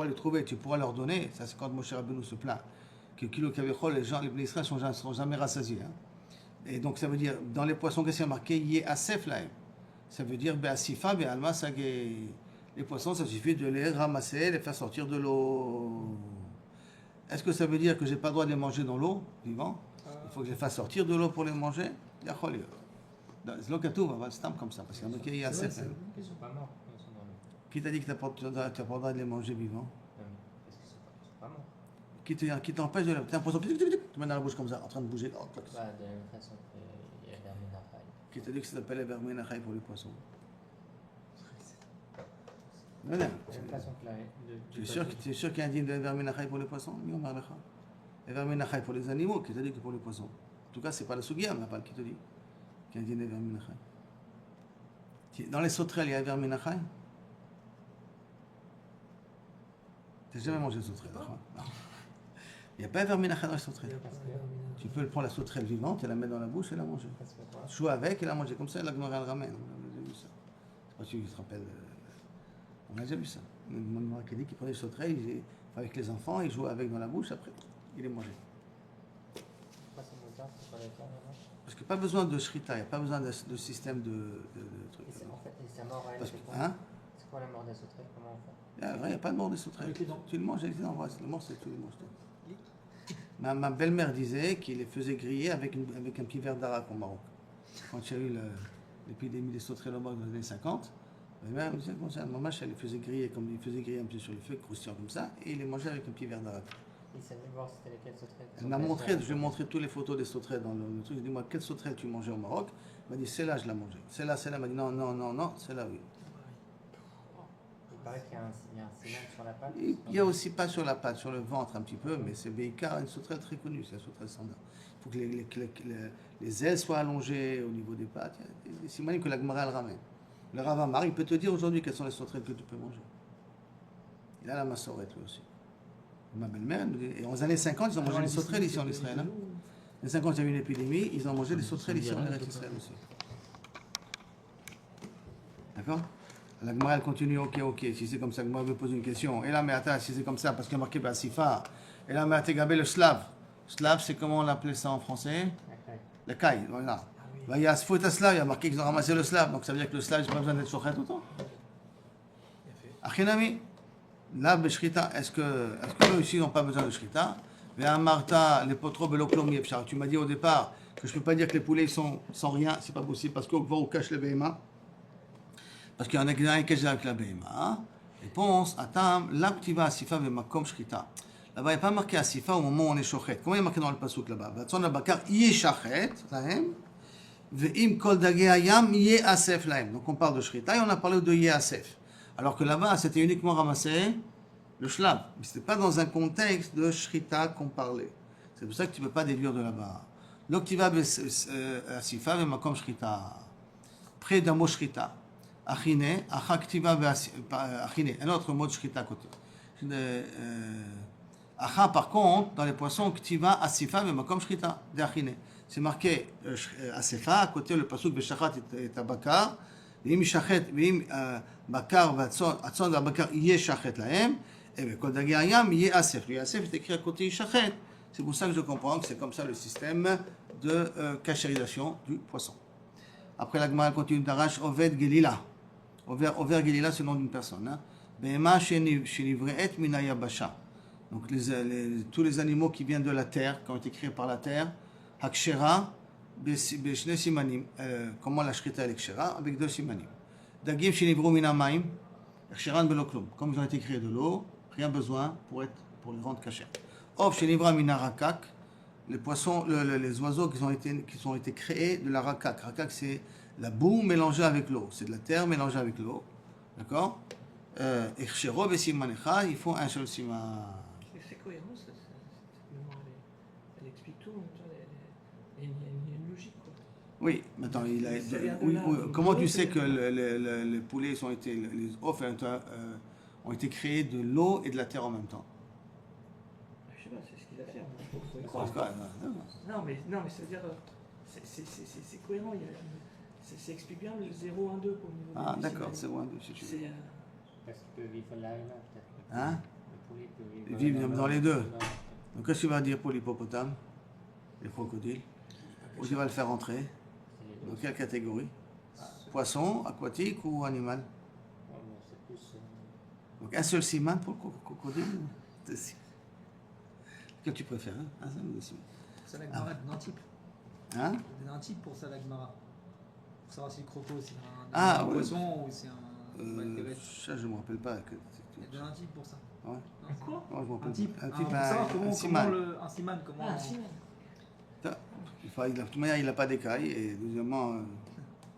les trouver, tu pourras leur donner. Ça, c'est quand Moshe Rabbeinu se plaint que Kilo Kavechol, les Bnei Israël sont jamais rassasiés. Hein. Et donc, ça veut dire, dans les poissons, qu'est-ce qu'il y a marqué? Yé Asef Lahem. Ça veut dire Be'asifa, Be'alma Sagé. Les poissons, ça suffit de les ramasser, les faire sortir de l'eau. Est-ce que ça veut dire que j'ai pas le droit de les manger dans l'eau, vivant? Il faut que je les fasse sortir de l'eau pour les manger? Yachol. C'est l'okatou, on va le stamp comme ça, parce qu'il y a marqué Yé Asef Lahem. Ils ne sont pas morts. Qui t'a dit que tu n'as pas le droit de les manger vivants? Parce qu'ils ne sont pas morts. Qui t'empêche de la... T'as un poisson, tu mets dans la bouche comme ça, en train de bouger. Oh, Bah, de la même façon qu'il y a Verminachai. Qui t'a dit que ça s'appelle la verminachai pour les poissons? Non, non. De la même façon que Tu es sûr qu'il y a un dîme de verminachai pour les poissons? Oui, on va le et verminachai pour les animaux, qui t'a dit que pour les poissons? En tout cas, c'est pas la Sugia, mais pas qui te dit qu'il y a un dîme de verminachai. Dans les sauterelles, il y a verminachai? Tu n'as jamais mangé de sauterelle, d'accord? Il n'y a pas un verminachai dans les sauterelles. Tu peux prendre la sauterelle vivante et la mettre dans la bouche et la manger. Jouer avec et la manger comme ça, la Gemara le ramène. On a déjà vu ça. C'est pas celui qui se rappelle. On a déjà vu ça. Mon Gemara qui dit qu'il prenait les sauterelles avec les enfants, il jouait avec dans la bouche, après il les mangeait. Parce qu'il n'y a pas besoin de shrita, il n'y a pas besoin de système de trucs. Et sa mort, elle, c'est quoi? Hein? C'est quoi la mort des sauterelles? Comment on fait? Il n'y a pas de mort des sauterelles. Avec les dents. Tu le manges avec les dents. Le mort, c'est tu les manges. Ma belle-mère disait qu'il les faisait griller avec un petit verre d'arak au Maroc. Quand il y a eu l'épidémie des sauterelles au Maroc dans les années 50, ma mère me disait comme ça, maman, elle les faisait griller un peu sur le feu, croustillant comme ça, et il les mangeait avec un petit verre d'arak. Il savait voir c'était lesquelles sauterelles. Elle m'a montré, je lui ai montré toutes les photos des sauterelles dans le truc. Je lui ai dit, moi, quelle sauterelle tu mangeais au Maroc? Elle m'a dit, celle-là, je la mangeais. Celle-là, elle m'a dit, non, celle-là, oui. Il paraît qu'il y a un siman sur la patte. Il y a aussi pas sur la patte, sur le ventre un petit peu, mais c'est Beika, une sauterelle très connue, c'est la sauterelle standard. Il faut que les ailes soient allongées au niveau des pattes. Il y a des simanim que la Gemara elle ramène. Le Rav Amar, il peut te dire aujourd'hui quelles sont les sauterelles que tu peux manger. Il a la massorette lui aussi. Ma belle-mère, elle nous dit, et aux années 50, ils ont mangé des sauterelles ici en Israël. Hein. En 50, il y a eu une épidémie, ils ont mangé des sauterelles ici en Israël aussi. D'accord? La Gemara, elle continue, ok, si c'est comme ça, la Gemara veut poser une question. Et là, mais attends, si c'est comme ça, parce qu'il y a marqué Basifa. Et là, mais attends, le slave. Slave, c'est comment on l'appelait ça en français? La caille, voilà. Il y a ce faute à slave, il y a marqué qu'ils ont ramassé le slave. Donc ça veut dire que le slave, il n'a pas besoin d'être shochet autant. Achinami, là, Beshrita, est-ce que eux ici n'ont pas besoin de Shrita? Mais à Martha, les potros beloklomi, tu m'as dit au départ que je ne peux pas dire que les poulets sont sans rien, c'est pas possible, parce qu'on va au cache le BMA. Parce qu'il y en a qui ont caché avec la BMA. Réponse, Atam, l'Aktiva Asifa Vemakom Shrita. Là-bas, il n'y a pas marqué Asifa au moment où on est shochet. Comment il y a marqué dans le passouk là-bas? Vatson al-Bakar, yé shachet, ve'im kol dagé hayam, yé asef lahem. Donc on parle de Shrita et on a parlé de yé asef. Alors que là-bas, c'était uniquement ramassé le shlav. Mais ce n'était pas dans un contexte de Shrita qu'on parlait. C'est pour ça que tu ne peux pas déduire de là-bas. L'Oktiva Asifa Vemakom Shrita. Près d'un mot Shrita. Achine, achaktiva achine, un autre mot de shrita à côté. Acha, par contre, dans les poissons, ktiva asifa, mais comme shrita, de achine. C'est marqué asifa, à côté le pasuk beshachat et tabakar, vim shachet, vim bakar, vatson d'abakar, yé shachet lahem, et bien, kol dagé ayam, yé asef. Le asef est écrit à côté shachet. C'est pour ça que je comprends que c'est comme ça le système de cachérisation du poisson. Après la Gemara continue d'Arash Oved Gelila. Oved Gelila, c'est le nom d'une personne. Behema shenivreet mina yabasha. Donc tous les animaux qui viennent de la terre, qui ont été créés par la terre, Hakshera, Beshne Simanim. Comment la shrita est Hakshera? Avec 2 Simanim. Dagim shenivru mina maim, Haksheran beloklum. Comme ils ont été créés de l'eau, rien besoin pour les rendre cachés. Ov shenivra mina rakak. Les poissons, les oiseaux qui ont été créés de la rakak. Rakak, c'est la boue mélangée avec l'eau. C'est de la terre mélangée avec l'eau. D'accord? Et Chero et Simanecha, ils font un seul siman. C'est cohérent, cette mémoire, elle explique tout. Il y a une logique, quoi. Oui, maintenant, comment tu sais que les poulets les œufs ont été créés de l'eau et de la terre en même temps? Je sais pas, c'est ce qu'il a fait. Non, mais ça veut dire, c'est cohérent. Ça explique bien le 0, 1, 2 pour le niveau. Ah, d'accord, c'est 1, 2, si tu veux. Parce qu'il peut vivre là et là, peut-être. Hein? Le poulet peut Ils vivent dans les deux. Donc, qu'est-ce que tu vas dire pour l'hippopotame, les crocodiles? Où tu vas le faire entrer? Dans quelle catégorie? Poisson, aquatique ou animal? C'est plus. Donc, un seul siman pour le crocodile? Quel tu préfères? Hein? C'est la Gemara d'un type. Hein? Un type pour ça, la Gemara. Pour savoir si le croco c'est un poisson ou c'est un. Ça, je ne me rappelle pas. Il y a un type pour ça. Ouais. Un quoi? Ouais, je me rappelle. Un type. Un type, un siman. Un siman, comment. Ah, si. De toute manière, il n'a pas d'écaille. Et deuxièmement,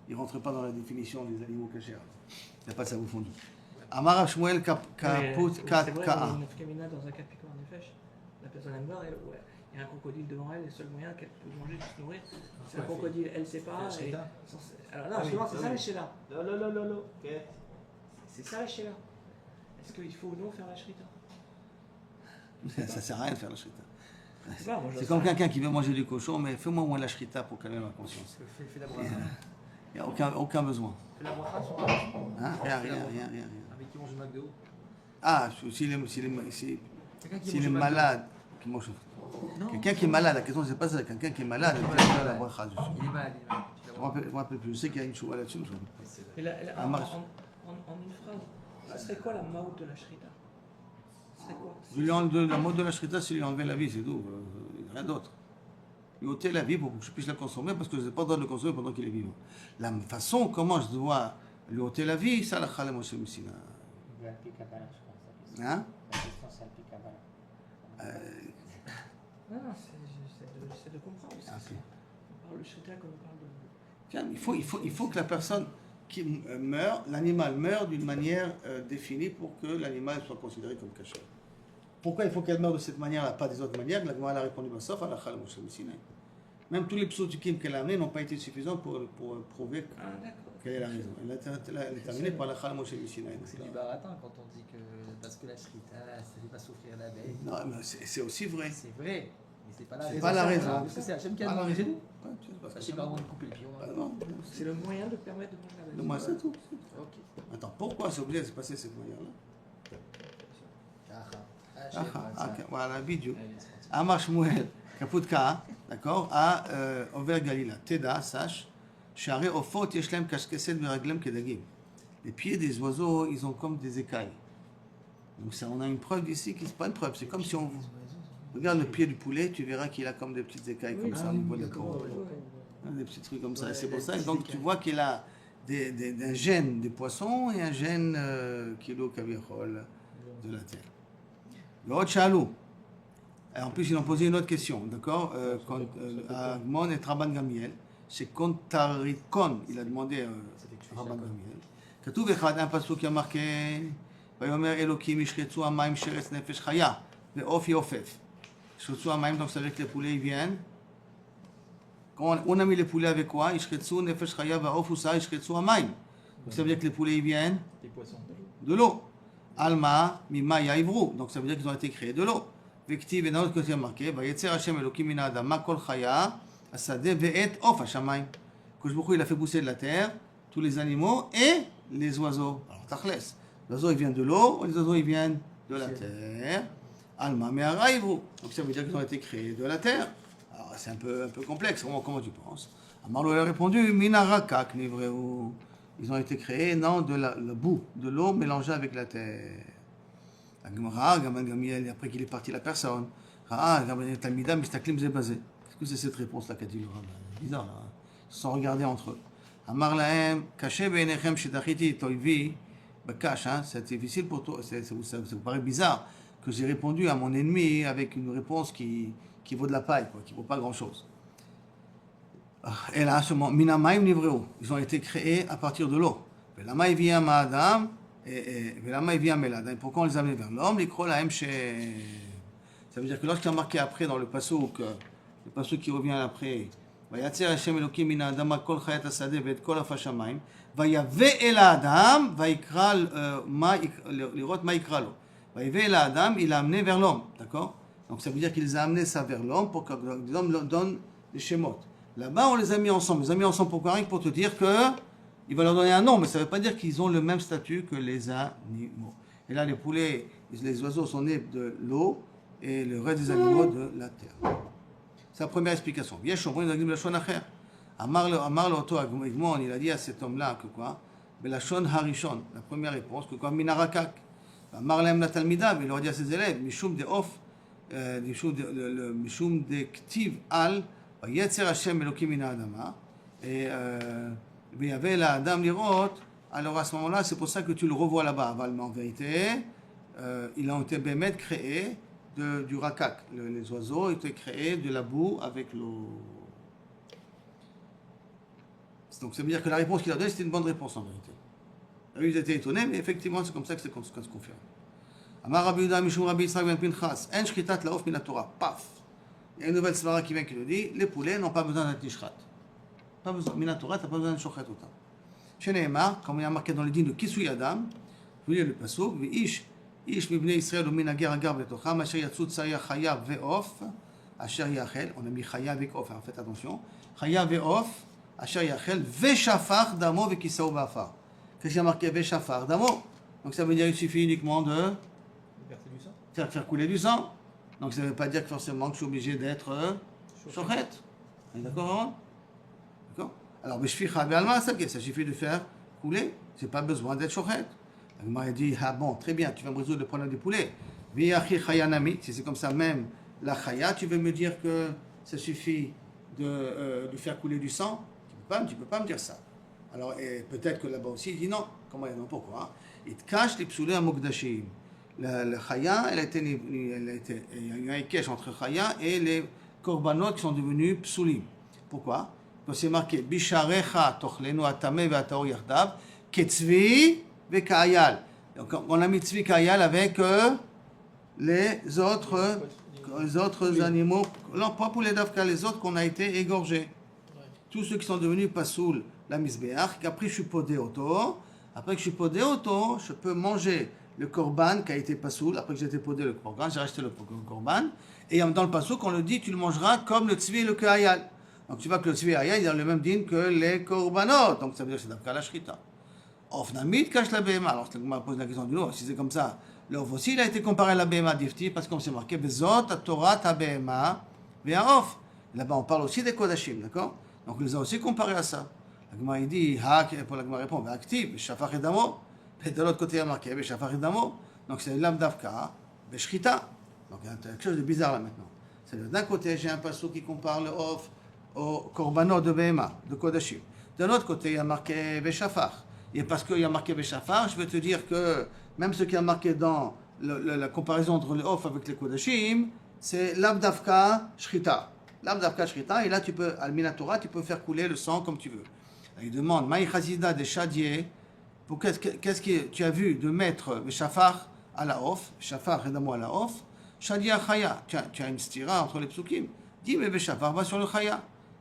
il ne rentre pas dans la définition des animaux cachés. Il n'y a pas de cerveau fondu. Amara Shmuel Kaput Kat C'est vrai, Ka'a. une Nafkamina dans un cas piquant en effet. La personne aime voir, il y a un crocodile devant elle, et le seul moyen qu'elle peut manger, c'est se nourrir. C'est un crocodile, elle sait pas. Alors non, justement, c'est ça la shéla. C'est ça la shéla. Est-ce qu'il faut ou non faire la shrita? Ça sert à rien de faire la shrita. C'est C'est comme quelqu'un qui veut manger du cochon, mais fais-moi au moins la shrita pour calmer ma conscience. Fais la bracha. Il n'y a aucun besoin. Fais la bracha sur Hein? Rien. avec qui mange le McDo. Ah, s'il est malade, qui mange. Quelqu'un qui est malade, la question c'est pas ça. Quelqu'un qui est malade, il peut faire la bracha dessus. Il est malade. Je me rappelle plus. Je sais qu'il y a une choua là-dessus. Mais en une phrase, ce serait quoi la maout de la shrita? Ce serait quoi? La mode de la shrita, c'est lui enlever la vie, c'est tout. Rien d'autre. Lui ôter la vie pour que je puisse la consommer parce que je n'ai pas le droit de le consommer pendant qu'il est vivant. La façon comment je dois lui ôter la vie, ça la chalem Moshe Messina. Il y a un pic à balade, je pense. Hein? La question, c'est un pic à balade. Non, c'est de comprendre. On parle de shrita comme on parle de. Tiens, il faut que la personne qui meurt, l'animal meurt d'une manière définie pour que l'animal soit considéré comme caché. Pourquoi il faut qu'elle meure de cette manière-là, pas des autres manières? La Gemara a répondu sauf à la Chal Moshe Sinai. Même tous les psaudikim qu'elle a amenés n'ont pas été suffisants pour prouver Ah, d'accord. quelle est la raison. Elle est terminée par la Chal Moshe Mishinaï. C'est du baratin quand on dit que parce que la shrita, ça ne fait pas souffrir l'abeille. Non, mais c'est aussi vrai. C'est vrai, mais c'est pas la C'est raison. pas la raison. Parce que c'est Hachem qui a Pas la demandé. raison. Ouais, parce que Sachez ça- pardon de couper le pion. Ah, non, C'est le moyen de permettre de manger la c'est- bête. moi, c'est tout. Ok. Attends, pourquoi c'est obligé de se passer de cette manière-là? Ok, voilà, vidéo. Amar Shmuel, Kaputka, d'accord, à Over Galila. Teda, sache, Share Ofot Yeshlem Kashkeset Beraglem Kedagim. Les pieds des oiseaux, ils ont comme des écailles. Donc ça, on a une preuve ici qui c'est pas une preuve, c'est comme si on regarde le pied du poulet, tu verras qu'il a comme des petites écailles comme ça au niveau de la peau. Hein, des petits trucs comme ça. Ouais, Et c'est pour des ça, petites donc tu écailles. vois qu'il a un gène des poissons et un gène kilo kavichol de la terre. Le Hot Shalou. Et en plus, ils ont posé une autre question, d'accord à Agmon et Rabban Gamiel. C'est Kontarikon, il a demandé à Rabban Gamiel. כתוב אחד, un pasuk qui a marqué, ויאמר אלוקים ישחטו המים שרץ נפש חיה, ועוף יעופף. ישחטו המים, donc ça veut dire que les poulets ils viennent. Quand on a mis les poulets avec quoi? ישחטו נפש חיה והעוף עושה ישחטו המים. Donc ça veut dire que les poulets ils viennent Des poissons. de l'eau. Alma, mima yaivru. Donc ça veut dire qu'ils ont été créés de l'eau. Vektiv, et dans l'autre côté, il y a marqué, Vayetzer Hashem Elokim min Adama kol chaya, asade ve'et of hashamayim. Kosh Baruch Hu, il a fait pousser de la terre tous les animaux et les oiseaux. Alors, tachles. Les oiseaux, ils viennent de l'eau, les oiseaux, ils viennent de la terre. Alma, me'ara yaivru. Donc ça veut dire qu'ils ont été créés de la terre. Alors c'est un peu complexe, comment tu penses? Amarlo a répondu, Minarakak nivreu. Ils ont été créés, non, de la boue, de l'eau mélangée avec la terre. La Gemara, Gaman Gamiel, après qu'il est parti la personne. Gaman Talmida, Mistaklim Zebazé. Est-ce que c'est cette réponse-là qu'a dit le rabbin? Bizarre, là. Hein. Ils se sont regardés entre eux. Amar Lahem, Kaché Beinechem Shedachiti Toivi, Bakash, hein, c'est difficile pour toi, ça vous paraît bizarre que j'ai répondu à mon ennemi avec une réponse qui vaut de la paille, quoi, qui vaut pas grand-chose. Et là, seulement, Minamaim Nivreu, ils ont été créés à partir de l'eau. Velama vient Adam, Velama vient Melad. Et pourquoi on les a amenés vers l'homme? L'ikro la chez. Ça veut dire que lorsqu'il y a marqué après dans le passouk, le passouk qui revient après, Vayatzer Hashem Elokim min Adama kol chayat hasadeh ve'et kol af hashamayim, vayave el Adam, vayikra lirot ma yikra lo. Vayave el Adam, il a amené vers l'homme, d'accord? Donc ça veut dire qu'il les a amenés ça vers l'homme pour que l'homme leur donne les shemot. Là-bas, on les a mis ensemble. On les a mis ensemble pourquoi? Rien que pour te dire que il va leur donner un nom, mais ça ne veut pas dire qu'ils ont le même statut que les animaux. Et là, les poulets, les oiseaux sont nés de l'eau et le reste des animaux de la terre. C'est la première explication. Amar le auto Agmon, il a dit à cet homme-là que quoi? Belashon harishon, la première réponse, que quoi? Minarakak. Amar lem la talmida, il leur dit à ses élèves, mishum de off, mishum de ktiv al, Yetzer Hashem Elokim min Adama, et il y avait la Adam lirot. Alors à ce moment-là, c'est pour ça que tu le revois là-bas. Mais en vérité, ils ont été bémet créés du rakak. Les oiseaux étaient créés de la boue avec l'eau. Donc ça veut dire que la réponse qu'il a donnée, c'était une bonne réponse en vérité. Ils étaient étonnés, mais effectivement, c'est comme ça que c'est se confirme. Amar Rabbi Yehuda Mishum Rabbi Yitzhak ben Pinchas, En shchitat laof min Torah. Paf. Il y a une nouvelle svara qui vient qui nous dit, les poulets n'ont pas besoin d'être nishrat. Pas besoin. Minatora, tu n'as pas besoin de shochet autant. Chez Nehemar, comme il y a marqué dans les dînes de Kisui Adam, vous voyez le passouk, Ish mibnei Israël ou min ager agar betocham, asher yatsu tsaya chaya ve'of, asher yachel, on a mis chaya avec off, hein, faites attention, chaya ve'of, asher yachel, ve'shafar damo ve'kisao ba'afar. Qu'est-ce qu'il y a marqué ve'shafar damo? Donc ça veut dire qu'il suffit uniquement de Verser du sang. faire couler du sang. Donc ça ne veut pas dire que forcément que je suis obligé d'être shochet. On est d'accord, Aaron? D'accord? Alors, ça suffit de faire couler. Ce n'est pas besoin d'être shochet. Il m'a dit, ah bon, très bien, tu vas me résoudre le problème des poulets. Si c'est comme ça, même la chaya, tu veux me dire que ça suffit de faire couler du sang? Tu peux pas me dire ça. Alors, peut-être que là-bas aussi, il dit non. Comment il dit non? Pourquoi? Il te cache les psoulés à Mokdashim. La chaya, il y a eu un équèche entre chaya et les korbanot qui sont devenus psulim. Pourquoi? Parce que c'est marqué Bisharecha tochlenu atame ve'ataor yardav ketzvi ve'ka'ayal. Donc on a mis tzvi ka'ayal avec les autres les autres animaux, non pas pour les Davka, les autres qu'on a été égorgés. Tous ceux qui sont devenus pasoul la misbéach, qu'après je suis podé auto, après que je suis podé auto, je peux manger le korban qui a été pasoul, après que j'ai été podé le korban, j'ai racheté le korban, et dans le pasouk on le dit, tu le mangeras comme le tzvi et le kehayal. Donc tu vois que le tzvi et le kehayal, il a le même din que les korbanot, donc ça veut dire que c'est d'abka la shrita. Ofnamid cache la béma, alors on m'a posé la question du lot, si c'est comme ça, l'of aussi il a été comparé à la béma d'ifti, parce qu'on s'est marqué, bezot, à Torah, ta béma, via off. Là-bas on parle aussi des kodashim, d'accord? Donc, ils ont aussi comparé à ça. La Gemara dit, pour la Gemara répond, actif, Shafar et Damo. Et de l'autre côté, il y a marqué, Shafar et Damo. Donc, c'est l'âme d'Avka, Beshrita. Donc, il y a quelque chose de bizarre là maintenant. C'est d'un côté, j'ai un passage qui compare le Off au Korbanot de Behema, de Kodashim. De l'autre côté, il y a marqué Beshafar. Et parce qu'il y a marqué Beshafar, je veux te dire que même ce qui est marqué dans la comparaison entre le Off avec les Kodashim, c'est l'âme d'Avka, Shrita. L'âme d'Avka Shrita, et là tu peux, al Minatora, tu peux faire couler le sang comme tu veux. Il demande, Maï Chazida de Chadier, qu'est-ce que tu as vu de mettre le Shafar à la off, Shafar Redamo à la off, Shadia Chaya, tu as une stira entre les psukim. Dis, mais le Shafar va sur le Chaya.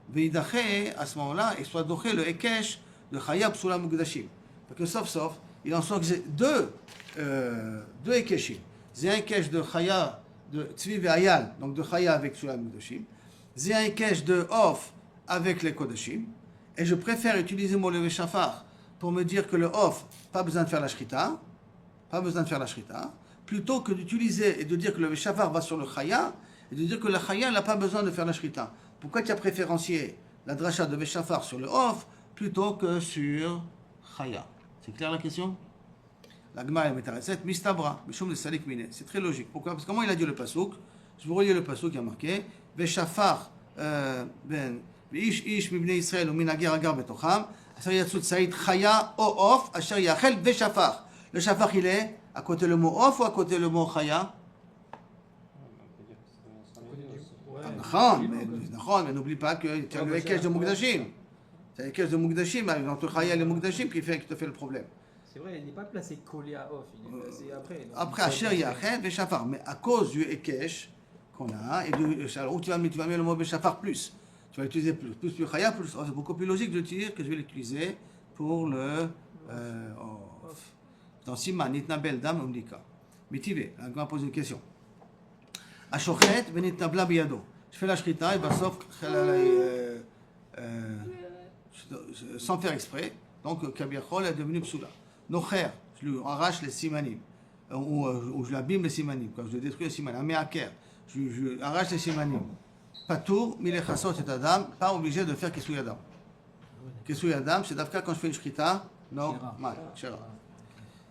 Veidaché, à ce moment-là, et soit doché le Ekesh de Chaya Psula Mugdashim. Parce que sauf, il en sort que j'ai deux Ekeshim. J'ai un Ekesh de Chaya, de Tzvi Ve'ayal, donc de Chaya avec Psula Mugdashim. J'ai un cache de off avec les kodashim, et je préfère utiliser mon levé shafar pour me dire que le off, pas besoin de faire la shrita, plutôt que d'utiliser et de dire que le levé shafar va sur le chaya, et de dire que le chaya n'a pas besoin de faire la shrita. Pourquoi tu as préférencié la dracha de shafar sur le off plutôt que sur chaya? C'est clair la question? La Gemara est métareset, mistabra, mishum de salik mine. C'est très logique. Pourquoi? Parce que comment il a dit le pasuk? Je vous relis le pasuk qui a marqué. ושפך ואיש מבני ישראל ומן הגר הגר בתוכם אשר יצאו ציד חיה או עוף אשר יאכל ושפך. Le shafach il est à côté le mot off ou à côté le mot chaya? נכון, mais n'oublie pas que tu as le Ekesh de Mugdashim. Tu as le Ekesh de Mugdashim, entre chaya et le Mugdashim qui te fait le problème. C'est vrai, il n'est pas placé collé à off, il est placé après. Après, Asher Yachel, Veshafar. Mais à cause du Ekesh qu'on a, et où tu vas mettre le mot Beshafar plus. Tu vas l'utiliser plus Chaya, plus. C'est beaucoup plus logique de dire que je vais l'utiliser pour le. Dans Siman, Nitnabel, Dam, Umdika. Mitivé, on va poser une question. Ashochet, Benitnabla Biado. Je fais la shrita et sauf sans faire exprès. Donc, Kabirchol est devenu psoula. Nocher, je lui arrache les simanim. Ou je l'abîme les simanim. Je détruis les simanim. Améaker. Je arrache les simanim. Patour, milechasot et adam, pas obligé de faire kisui adam. Kisui adam, c'est d'afka quand je fais une shrita, non, mal, shera.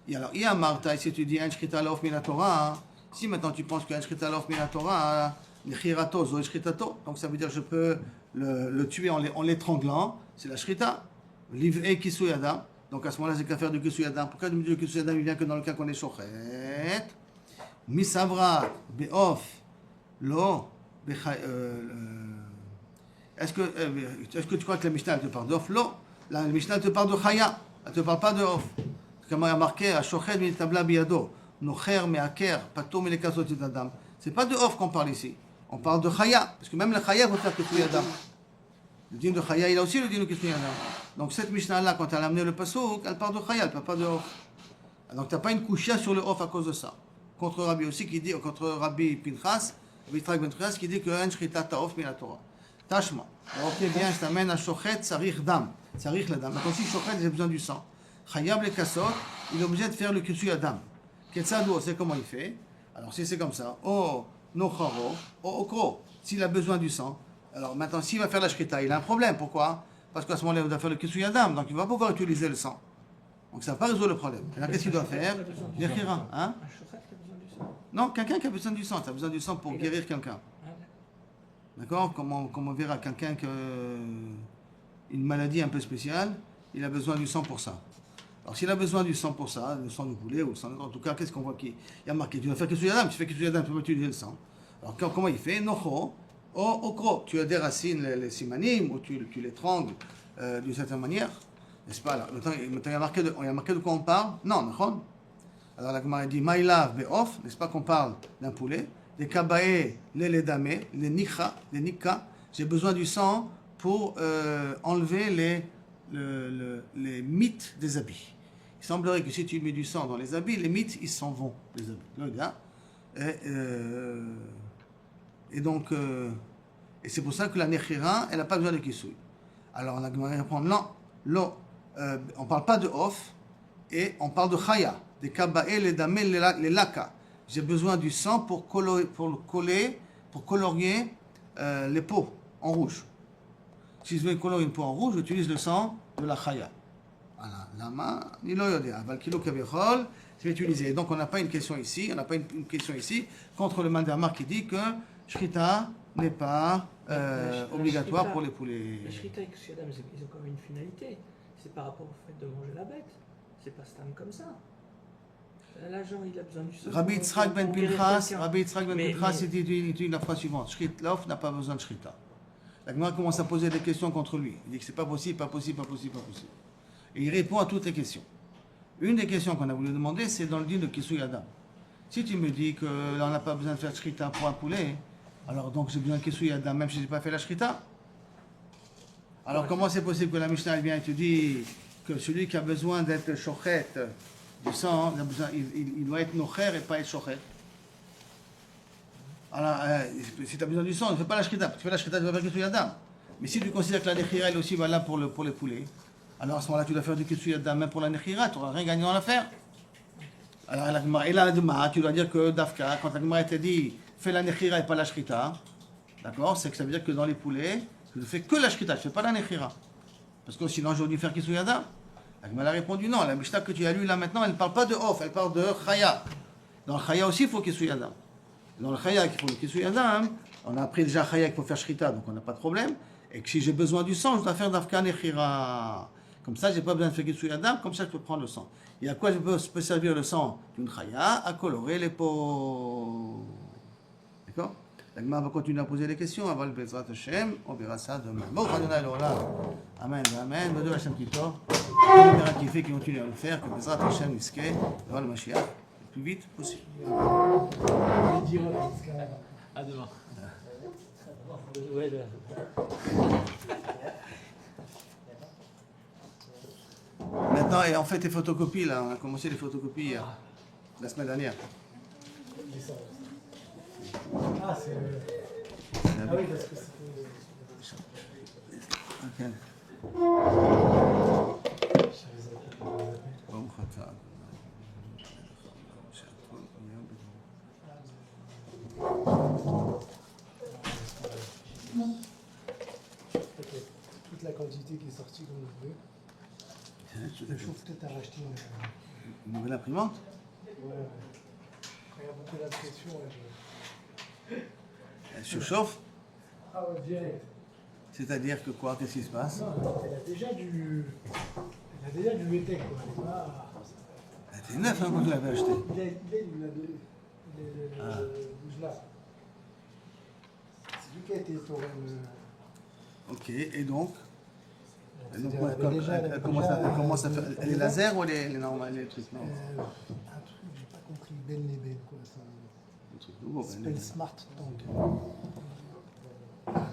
Et alors, il y a Martha, si tu dis un shrita laof mina Torah, si maintenant tu penses qu'un shrita laof mina Torah, nechirato, zo shritato, donc ça veut dire que je peux le tuer en l'étranglant, c'est la shrita. Livre kisui adam, donc à ce moment-là, c'est qu'à faire du kisui adam. Pourquoi tu me dis que kisui adam, il vient que dans le cas qu'on est shochet? Misavra, beof, lo, est-ce que tu crois que la Mishnah te parle d'off? Non. La Mishnah te parle de chaya. Elle ne te parle pas de off. Comme il y a marqué, Ashochet min tabla biado, nocher meaker, pato melekazot et adam. C'est pas de off qu'on parle ici. On parle de chaya. Parce que même le chaya faut faire que tu adam. Le din de chaya, il a aussi le din de kisui adam. Donc cette Mishnah-là, quand elle a amené le pasuk, elle parle de chaya, elle ne parle pas de off. Donc tu n'as pas une couchia sur le off à cause de ça. Contre Rabbi aussi qui dit, contre Rabbi Pinchas, Vitrak ben Pinchas qui dit que un shrita ta'of min la Torah. Tashma. Ok, bien, je t'amène à shochet, sarich dam. Sarich la dam. Maintenant, si shochet, j'ai besoin du sang. Chayab le kasot, il est obligé de faire le kisui adam. Ketsadou, c'est comment il fait. Alors, si c'est comme ça, oh, nocharo, oh, okro. S'il a besoin du sang, alors maintenant, s'il va faire la shrita, il a un problème. Pourquoi? Parce qu'à ce moment-là, il doit faire le kisui adam. Donc, il va pouvoir utiliser le sang. Donc, ça ne va pas résoudre le problème. Et là, qu'est-ce qu'il doit faire? Nechira, hein? Non, quelqu'un qui a besoin du sang. Tu as besoin du sang pour guérir quelqu'un. D'accord? Comme on verra, quelqu'un qui a une maladie un peu spéciale, il a besoin du sang pour ça. Alors s'il a besoin du sang pour ça, le sang de poulet ou le sang, en tout cas, qu'est-ce qu'on voit qui il y a marqué? Tu vas faire que Yadam, tu fais que Yadam, tu peux utiliser le sang. Alors comment il fait? Nocho, okro. Tu as des racines, les simanim, ou tu l'étrangles d'une certaine manière. N'est-ce pas? Alors, maintenant, il y a marqué de quoi on parle? Non, non. Alors la Gemara dit Maïlav be'of, n'est-ce pas qu'on parle d'un poulet? des kabae, les ledame, les nika, j'ai besoin du sang pour enlever les mythes des habits. Il semblerait que si tu mets du sang dans les habits, les mythes, ils s'en vont, les habits. Le gars. Et donc, et c'est pour ça que la nechira, elle n'a pas besoin de kisui. Alors, on a demandé à répondre, non, on ne parle pas de off, et on parle de chaya, des kabae, les damé, les laka. J'ai besoin du sang pour colorier les peaux en rouge. Si je veux colorier une peau en rouge, j'utilise le sang de la chaya. Voilà, lama, ni lo yodia, valkilo kavechol, c'est utilisé. Donc on n'a pas une question ici, on n'a pas une question ici contre le mandamar qui dit que shrita n'est pas obligatoire pour les poulets. Les shrita et ksuyadam, ils ont quand même une finalité. C'est par rapport au fait de manger la bête. C'est pas stam comme ça. L'agent, il a besoin du sang. Rabbi Yitzhak ben Pinchas, il dit la phrase suivante, l'off n'a pas besoin de shrita. La Gemara commence à poser des questions contre lui. Il dit que c'est pas possible, pas possible, pas possible, pas possible. Et il répond à toutes les questions. Une des questions qu'on a voulu demander, c'est dans le din de Kisui Adam. Si tu me dis qu'on n'a pas besoin de faire shrita pour un poulet, alors donc j'ai besoin de Kisui Adam, même si je n'ai pas fait la shrita. Alors comment c'est possible que la Mishnah vient et te dit que celui qui a besoin d'être shochet du sang, il doit être nocher et pas être shochet? Alors, si tu as besoin du sang, ne fais pas la shrita. Tu fais la shrita, tu vas faire Kisui Adam. Mais si tu considères que la nechira est aussi valable pour les poulets, alors à ce moment-là, tu dois faire du Kisui Adam même pour la nechira, tu n'auras rien gagné dans l'affaire. Alors, et là, tu dois dire que Dafka, quand la Gemara t'a dit fais la nechira et pas la shrita, d'accord, c'est que ça veut dire que dans les poulets, tu ne fais que la shrita, tu ne fais pas la nechira. Parce que sinon, j'aurais dû faire Kisui Adam. La Gemara a répondu non, la Mishnah que tu as lue là maintenant, elle ne parle pas de off, elle parle de chaya. Dans le chaya aussi, il faut Kisui Adam. Dans le chaya, il faut le Kisui Adam, on a appris déjà chaya qu'il faut faire shrita, donc on n'a pas de problème. Et que si j'ai besoin du sang, je dois faire Dafka nechira. Comme ça, je n'ai pas besoin de faire Kisui Adam, comme ça, je peux prendre le sang. Et à quoi je peux servir le sang d'une chaya? À colorer les peaux. D'accord? La Gemara va continuer à poser des questions. Aval Bezrat Hashem, on verra ça demain. Bon, Adonai L'Olam. Amen, amen. Vedou Hashem Kitor. Qui fait, qui continue à le faire, que Bezrat Hashem Niske, devant le Mashiach, le plus vite possible. À demain. Maintenant, et on fait tes photocopies là. On a commencé les photocopies hier, la semaine dernière. Ah, c'est. Ah oui, parce que c'était. Ok. Bon, Khata. Toute la quantité qui est sortie comme vous voulez. Je chauffe peut-être à racheter Une nouvelle imprimante? Ouais. Quand il y a beaucoup d'impression, Elle se chauffe? Ah ouais, direct. C'est-à-dire que quoi? Qu'est-ce qui se passe? Non, elle a déjà du métèque, quoi. Elle est pas. Elle était neuve hein, quand tu l'avais acheté. Il a donné. Là. C'est lui qui a été tourné. Ok, et donc? Et donc, Elle commence à faire. Elle est laser ou elle est normale, les trucs? Non. Un truc, j'ai pas compris. Ben Leben, quoi. Un truc nouveau, Ça s'appelle Smart Tank.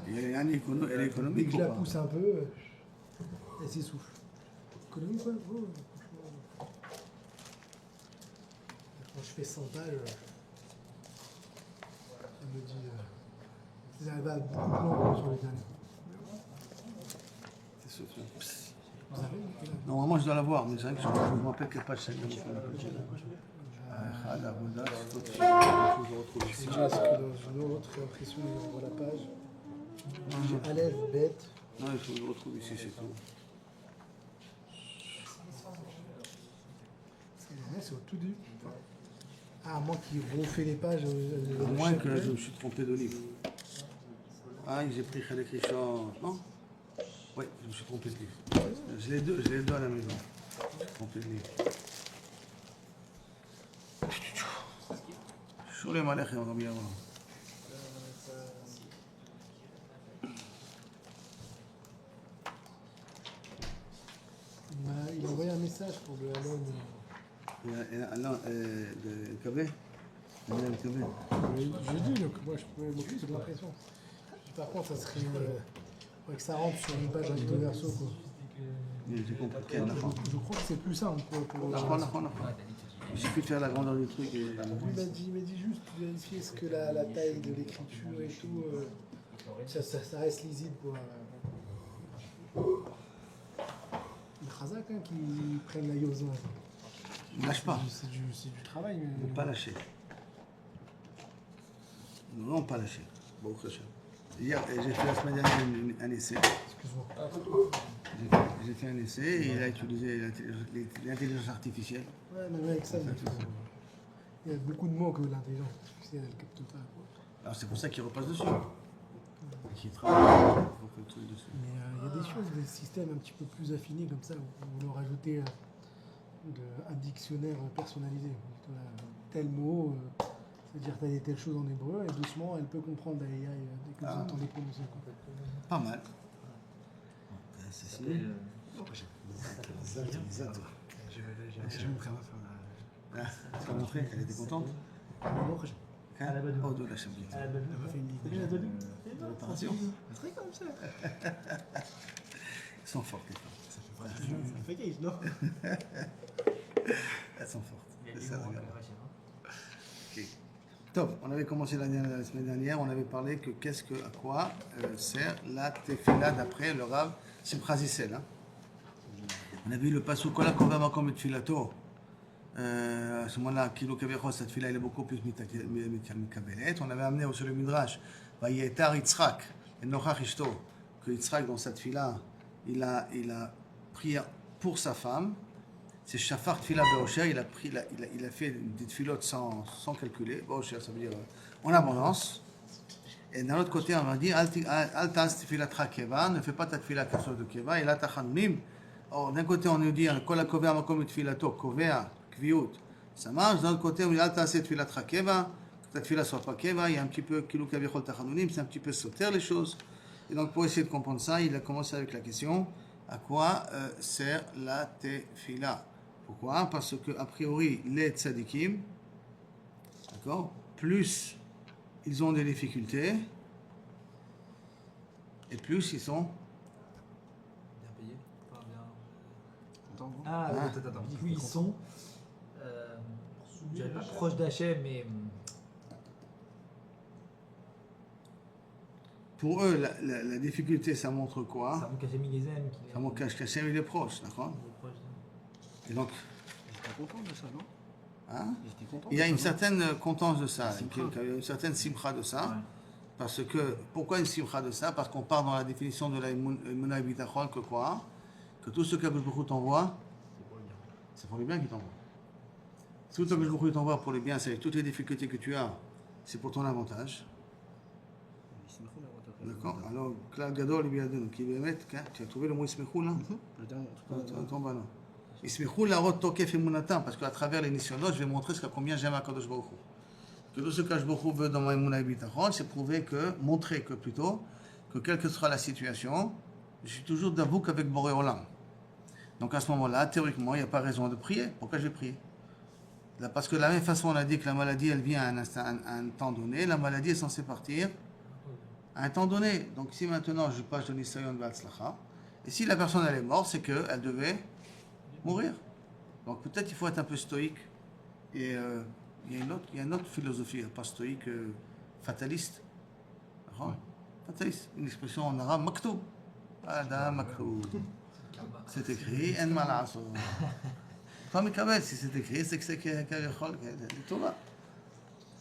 Et elle est économique Dès que ou je la pas? pousse un peu, elle s'essouffle. Économique, quoi. Quand je fais 100 pages, elle me dit. Elle va beaucoup plus loin sur les derniers. C'est souffle. Vous avez Normalement, je dois la voir, mais c'est vrai que je me rappelle quelle page c'est. C'est déjà ce que dans une autre impression, on voit la page. J'ai Aleph, bête. Non, il faut que je le retrouve ici, c'est tout. C'est au tout début. Ah, moi qui refais les pages. À moins que je me suis trompé de livre. Ah, j'ai pris Khalek Richard. Non? Oui, je me suis trompé de livre. J'ai les deux à la maison. Je me suis trompé de livre. Sur les malais, on va bien voir. Il a envoyé un message pour le Alon. De KB? Je dis, donc moi je peux m'occuper de l'impression. Par contre, ça serait. Faudrait que ça rentre sur une page recto verso, quoi. J'ai compris quel, d'accord. Je crois que c'est plus simple, quoi. D'accord. Il suffit de faire la grandeur du truc et. Il m'a dit juste vérifier est-ce que la taille de l'écriture et tout, ça reste lisible, quoi. Les Khazaks hein, qui prennent la yosa. Ne lâche pas. C'est du travail. Mais... Ne pas lâcher. Non, pas lâcher. Bon, hier, j'ai fait la semaine dernière un essai. Excuse-moi. J'ai fait un essai et il a utilisé l'intelligence artificielle. Ouais, mais avec ça, il y a beaucoup de mots que l'intelligence artificielle ne capte pas. Quoi. Alors c'est pour ça qu'il repasse dessus. Et qu'il travaille pour faire le truc dessus. Mais il y a des choses, des systèmes un petit peu plus affinés comme ça, où on leur rajouter un dictionnaire personnalisé. Tel mot, c'est-à-dire telle et telle chose en hébreu, et doucement, elle peut comprendre la AI dès que vous entendez prononcer. Pas mal. C'est ça. Je vais montrer à ma femme. Tu vas montrer, elle était contente. À la bonne. Oh, de la chambre. À la bonne. Elle m'a fait une liste. C'est bien, Anthony. Préparation. C'est vrai comme ça. Elles sont fortes, les femmes. Ça fait gage, non? Elles sont fortes. Il y a C'est du ça, monde, regarde. ouais, Top, on avait commencé la semaine dernière, on avait parlé que à quoi sert la tefila d'après le Rav Simcha Zissel. Hein. On a vu le pasuk Kol hakoveh makom et tfilato. À ce moment-là, Kilo Kavechos, cette tefila elle est beaucoup plus mikabelet. On avait amené sur le Midrash, Vayetar Yitzhak, et Nochach Ishto, que Yitzhak dans cette tefila, il a prié pour sa femme. C'est Shafar Tfila Be'osher, il a fait des tfilotes sans calculer. Be'osher, ça veut dire en abondance. Et d'un autre côté, on va dire Al tas tfilat keva, ne fais pas ta tfila quelque chose de keva, et là tachanunim. Or, d'un côté, on nous dit Kol hakoveh makom tfilato, kovea, kviut, ça marche. D'un autre côté, on dit Al tas tfilat keva, que ta tfila soit pas keva, il y a un petit peu kilou kavichol tachanunim, c'est un petit peu sauter les choses. Et donc, pour essayer de comprendre ça, il a commencé avec la question à quoi sert la tefila? Pourquoi? Parce que, a priori, les tzadikim, d'accord, plus ils ont des difficultés, et plus ils sont. Bien payé. Enfin, bien. Ah, Attends. Plus ils sont. Je dirais pas proches d'Hachem, mais. Pour eux, la difficulté, ça montre quoi? Ça montre qu'Hachem il les aime. Ça montre qu'Hachem il est proche, d'accord? Et donc, Ils étaient contents de ça, non? hein? Ils étaient contents. Il y a une certaine contence de ça, Simcha. une certaine simcha de ça. Ouais. Parce que, pourquoi une simcha de ça? Parce qu'on part dans la définition de la Emunah Bitachon que quoi? Que tout ce qu'Akadosh Baruch Hu t'envoie, c'est pour le bien qu'il t'envoie. Si tout ce qu'Akadosh Baruch Hu t'envoie pour le bien, c'est toutes les difficultés que tu as, c'est pour ton avantage. D'accord? Alors, Klal Gadol, qui tu as trouvé le mot Ismechou là? Tombe là. Ismechou la rot tokef emunatam, parce qu'à travers les nisyonos, je vais montrer combien j'aime Akadosh Baruch Hu. Que tout ce qu'Akadosh Baruch Hu veut dans ma Emunah Bitachon, c'est montrer que plutôt, que quelle que soit la situation, je suis toujours d'avouk avec Boré Olam. Donc à ce moment-là, théoriquement, il n'y a pas raison de prier. Pourquoi je vais prier? Là, parce que de la même façon, on a dit que la maladie, elle vient à un temps donné, la maladie est censée partir à un temps donné. Donc si maintenant je passe de Nisayon Vatzlacha, et si la personne elle est morte, c'est qu'elle devait mourir. Donc peut-être il faut être un peu stoïque. Et il y a une autre philosophie, pas stoïque, fataliste. Fataliste, une expression en arabe, maktoub. Ada maktoub. C'est écrit, en malasso. Pas mikabel, si c'est écrit, c'est que c'est kavechol, tout va.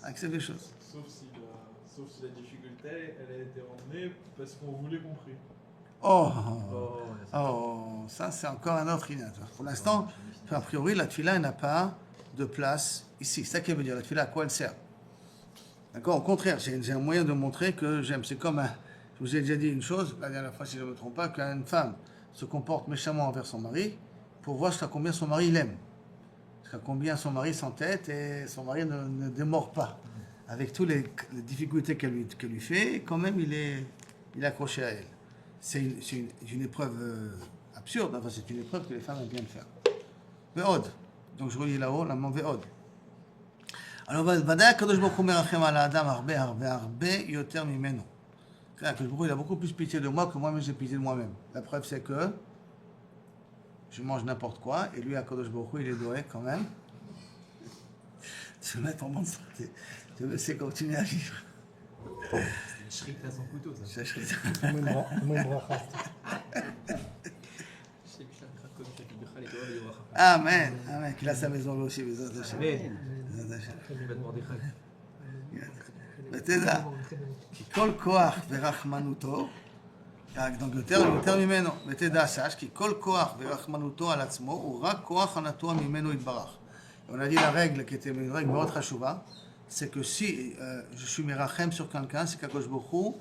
Accepte les choses. Sauf si la difficulté, elle a été emmenée parce qu'on voulait qu'on prie. Ça c'est encore un autre inat. Pour l'instant, a priori, la tefila n'a pas de place ici. C'est ça qui veut dire, la tefila, à quoi elle sert? D'accord? Au contraire, j'ai un moyen de montrer que j'aime. C'est comme je vous ai déjà dit une chose, la dernière fois, si je ne me trompe pas, qu'une femme se comporte méchamment envers son mari pour voir jusqu'à combien son mari l'aime. Jusqu'à combien son mari s'entête et son mari ne démord pas. Avec toutes les difficultés qu'elle lui fait, quand même, il est accroché à elle. C'est une épreuve absurde, enfin, c'est une épreuve que les femmes aiment bien faire. Ve'od. Donc je relis là-haut, la main Ve'od. Alors, ודאי הקדוש ברוך הוא מרחם על האדם הרבה הרבה הרבה יותר ממנו. הקדוש ברוך הוא, il a beaucoup plus pitié de moi que moi-même j'ai pitié de moi-même. La preuve, c'est que je mange n'importe quoi, et lui, הקדוש ברוך הוא, il est doué quand même. Se mettre en bonne santé. Je veux laisser continuer à vivre. C'est une shrita sans couteau, ça. Ça, je- Moins bracha. Chez Michel Krakow, Michel Bichal et Doha, et Yoracha. Amen. Amen. Qu'il a sa maison là aussi, Bezrat Hashem. Amen. Bezrat Hashem. Il va demander Chag. ותדע, כי כל כוח ורחמנותו, donc יותר ממנו, ותדע sache, כי כל כוח ורחמנותו על עצמו הוא רק כוח הנטוע ממנו יתברך. On a dit la règle qui était une règle מאוד חשובה, c'est que si je suis merachem sur quelqu'un, c'est qu'Akadosh Baruch Hu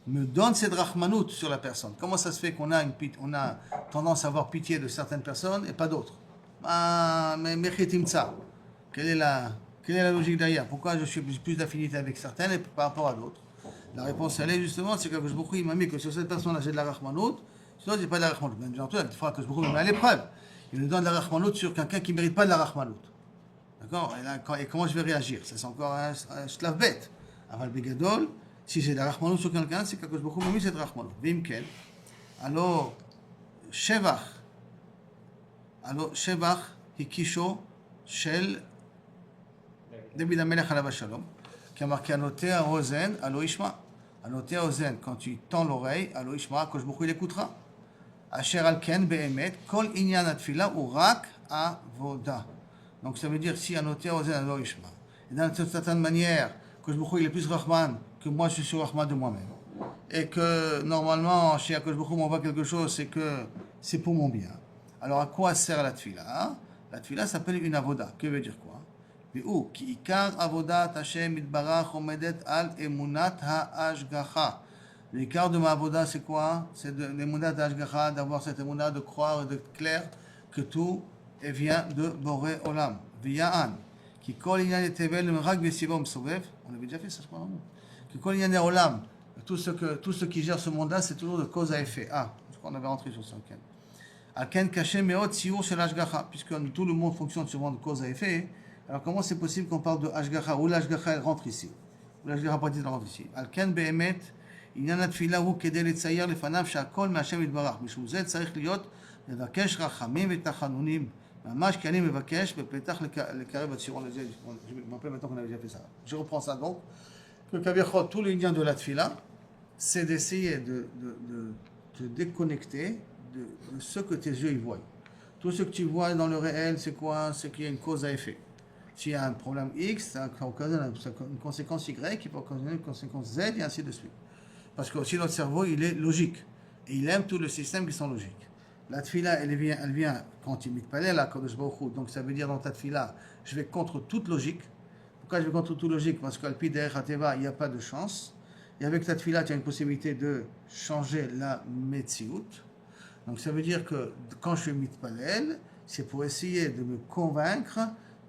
me donne cette rachmanout sur la personne. Comment ça se fait qu'on a tendance à avoir pitié de certaines personnes et pas d'autres? Mais mechitimtsa. Quelle est la logique derrière? Pourquoi je suis plus d'affinité avec certaines et par rapport à d'autres? La réponse, elle est justement, c'est qu'Akadosh Baruch Hu, il m'a mis que sur cette personne-là, j'ai de la rachmanout, sur l'autre, j'ai pas de la rachmanout. Bien entendu, des fois, Akadosh Baruch Hu me met à l'épreuve. Il me donne de la rachmanout sur quelqu'un qui ne mérite pas de la rachmanout. D'accord? Et comment je vais réagir? Ça, c'est encore un shlav bête. Aval begadol, si j'ai de la rachmanout sur quelqu'un, c'est qu'Akadosh Baruch Hu m'a mis cette rachmanout. Vimken. Alors, shevach hikisho shel David HaMelech alav shalom, qui a marqué anoté à Ozen, alo ishma. Anoté à Ozen, quand tu tends l'oreille, alo ishma, Akadosh Baruch Hu il écoutera. Asher al ken be'emet, kol inyan atfila ou rak avoda. Donc ça veut dire si anoté à Ozen, alo ishma. Et d'une certaine manière, Akadosh Baruch Hu il est plus Rahman que moi je suis Rahman de moi-même. Et que normalement, chez Akadosh Baruch Hu m'envoie quelque chose, c'est que c'est pour mon bien. Alors à quoi sert la tfila? La tfila s'appelle une avoda. Que veut dire quoi? והוא, כי עיקר עבודת השם יתברך עומדת על אמונת ההשגחה. L'icard de ma avoda, c'est quoi? C'est de l'émouna d'Ashgacha, d'avoir cette émouna, de croire et de clair que tout vient de Boré Olam. V'ya'an, qui kol inyan etevel rak v'siva m'sovev. On avait déjà fait ça, je crois, non? Qui kol inyan Olam, tout ce qui gère ce monde-là, c'est toujours de cause à effet. Ah, je crois qu'on avait rentré sur ça. Alken kaché meot siur shel Ashgacha, puisque tout le monde fonctionne sur de cause à effet. Alors comment c'est possible qu'on parle de Ashgacha, où l'Ashgacha rentre ici, où l'Ashgacha pratique rentre ici? Alken be'emet, עניין התפילה הוא כדי לצייר לפניו שהכל מהשם יתברך. משום זה צריך להיות לבקש רחמים ותחנונים. ממש כי אני מבקש בפתח לקרב הצירון הזה. Je me rappelle maintenant qu'on avait déjà fait ça. Je reprends ça donc. Que Kaviachot, tout l'Indien de la tfila, c'est d'essayer de te déconnecter de ce que tes yeux y voient. Tout ce que tu vois dans le réel, c'est quoi? C'est qu'il y a une cause à effet. S'il y a un problème X, ça occasionne une conséquence Y qui peut occasionner une conséquence Z et ainsi de suite. Parce que aussi notre cerveau, il est logique. Et il aime tous les systèmes qui sont logiques. La tfila, elle vient quand il mitpalel à Kadosh Baruch Hu. Donc ça veut dire dans ta tfila, je vais contre toute logique. Pourquoi je vais contre toute logique? Parce qu'al pi derech hateva, il n'y a pas de chance. Et avec ta tfila, tu as une possibilité de changer la metziut. Donc ça veut dire que quand je suis mitpalel, c'est pour essayer de me convaincre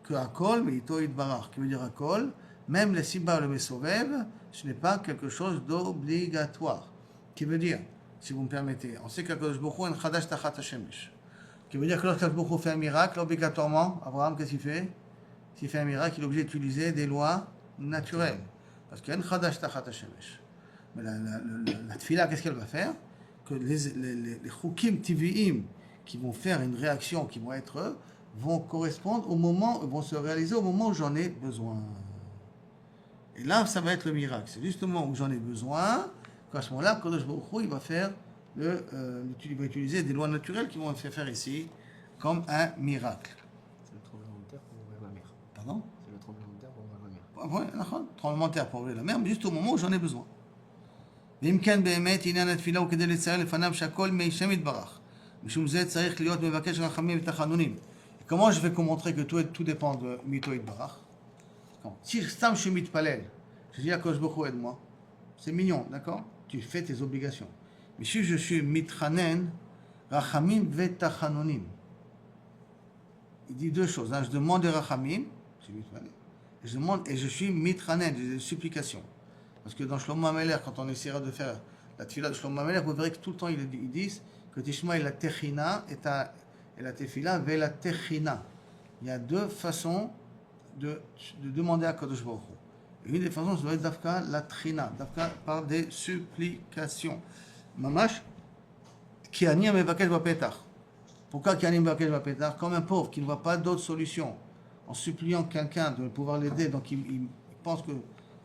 que Akol, mais ito yitbarach, qui veut dire Akol, même les Siba le Mesovev, ce n'est pas quelque chose d'obligatoire. Qui veut dire, si vous me permettez, on sait qu'Akadosh Baruch Hu est un Chadash Tachat Hashemesh. Qui veut dire que lorsqu'Akadosh Baruch Hu fait un miracle, obligatoirement, Abraham, qu'est-ce qu'il fait? S'il fait un miracle, il est obligé d'utiliser des lois naturelles. Parce qu'il y a un Chadash Tachat Hashemesh. Mais la tfila, qu'est-ce qu'elle va faire? Que les Chukim Tivi'im qui vont faire une réaction, qui vont correspondre au moment, vont se réaliser au moment où j'en ai besoin. Et là, ça va être le miracle. C'est justement où j'en ai besoin qu'à ce moment-là, Kadosh Baruch Hu, il va utiliser des lois naturelles qui vont faire ici comme un miracle. C'est le tremblement de terre pour ouvrir la mer. Pardon? C'est le tremblement de terre pour ouvrir la mer. Oui, d'accord. Tremblement de terre pour ouvrir la mer, mais juste au moment où j'en ai besoin. ואם כן באמת עניין התפילה הוא כדי לצייר לפניו שהכל מהשם יתברך. משום זה צריך להיות מבקש רחמים ותחנונים. Comment je vais montrer que tout dépend de Mito Yitbarach? Si je suis mitpalel, je dis à Akadosh Baruch Hu, aide-moi. C'est mignon, d'accord? Tu fais tes obligations. Mais si je suis mitchanen, rachamim vetachanonim. Il dit deux choses. Hein. Je demande des rachamim, je suis mitpalel. Je demande et je suis mitchanen, j'ai des supplications. Parce que dans Shlomo HaMelech, quand on essaiera de faire la tefila de Shlomo HaMelech, vous verrez que tout le temps ils disent que Tishma et la techina et la tefila ve la techina. Il y a deux façons de demander à Kadosh Baruch Hu. Une des façons, ça doit être Dafka la Trina, Dafka par des supplications. Mamash, qui ani mevakesh bapetach. Pourquoi qui ani mevakesh bapetach? Comme un pauvre qui ne voit pas d'autre solution, en suppliant quelqu'un de pouvoir l'aider, donc il pense que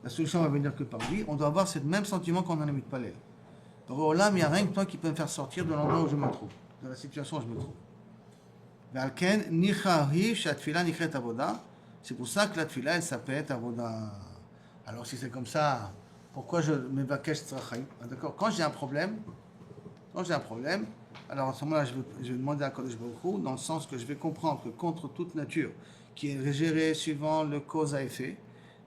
la solution va venir que par lui, on doit avoir ce même sentiment qu'on en a mis de palais. Dans Olam, il n'y a rien que toi qui peut me faire sortir de l'endroit où je me trouve, de la situation où je me trouve. C'est pour ça que la tfila, elle s'appelle avoda. Alors si c'est comme ça, pourquoi je me vakesh tzrachim? D'accord. Quand j'ai un problème, alors à ce moment-là, je vais demander à Kadosh Baruch Hu, dans le sens que je vais comprendre que contre toute nature, qui est gérée suivant le cause à effet,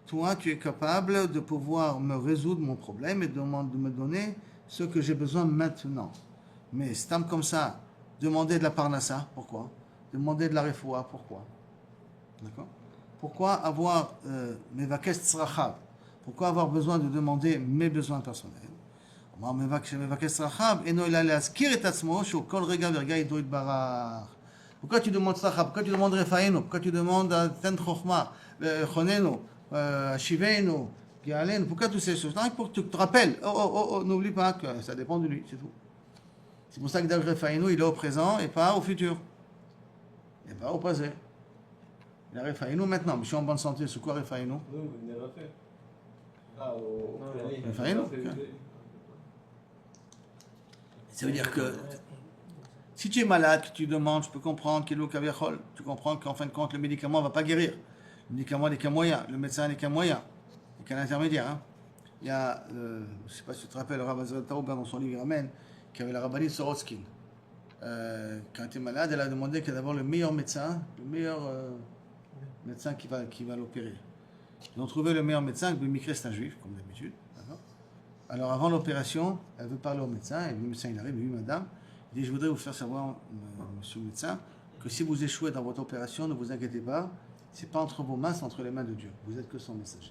toi, tu es capable de pouvoir me résoudre mon problème et de me donner ce que j'ai besoin maintenant. Mais stam comme ça, demander de la parnassa, pourquoi? Demander de la refoua, pourquoi? D'accord? Pourquoi avoir mes vakesh tzrachab? Pourquoi avoir besoin de demander mes besoins personnels? Pourquoi tu demandes tzrachab? Pourquoi tu demandes refaïno? Pourquoi tu demandes ten chokhma, choneno, shiveno, gialeno? Pourquoi toutes ces choses? Pour que tu te rappelles. N'oublie pas que ça dépend de lui, c'est tout. C'est pour ça que dans le refaïno, il est au présent et pas au futur. Et pas au passé. Il a refaïno maintenant, mais je suis en bonne santé, c'est quoi refaïno? Non, vous n'avez pas fait. Ah, au Refaïno. Ça veut dire que si tu es malade, que tu demandes, je peux comprendre qu'il est au kaviachol, tu comprends qu'en fin de compte, le médicament ne va pas guérir. Le médicament n'est qu'un moyen, le médecin n'est qu'un moyen, n'est qu'un intermédiaire. Hein. Il y a, je ne sais pas si tu te rappelles, le Rav Taouba dans son livre, il ramène, qu'il y avait la rabbinite Sorotskin. Quand elle était malade, elle a demandé qu'elle d'avoir le meilleur médecin qui va l'opérer. Ils ont trouvé le meilleur médecin, le Mikré, c'est un juif, comme d'habitude. Alors avant l'opération, elle veut parler au médecin, et le médecin il arrive, il dit madame, il dit je voudrais vous faire savoir, monsieur le médecin, que si vous échouez dans votre opération, ne vous inquiétez pas, c'est pas entre vos mains, c'est entre les mains de Dieu. Vous êtes que son messager.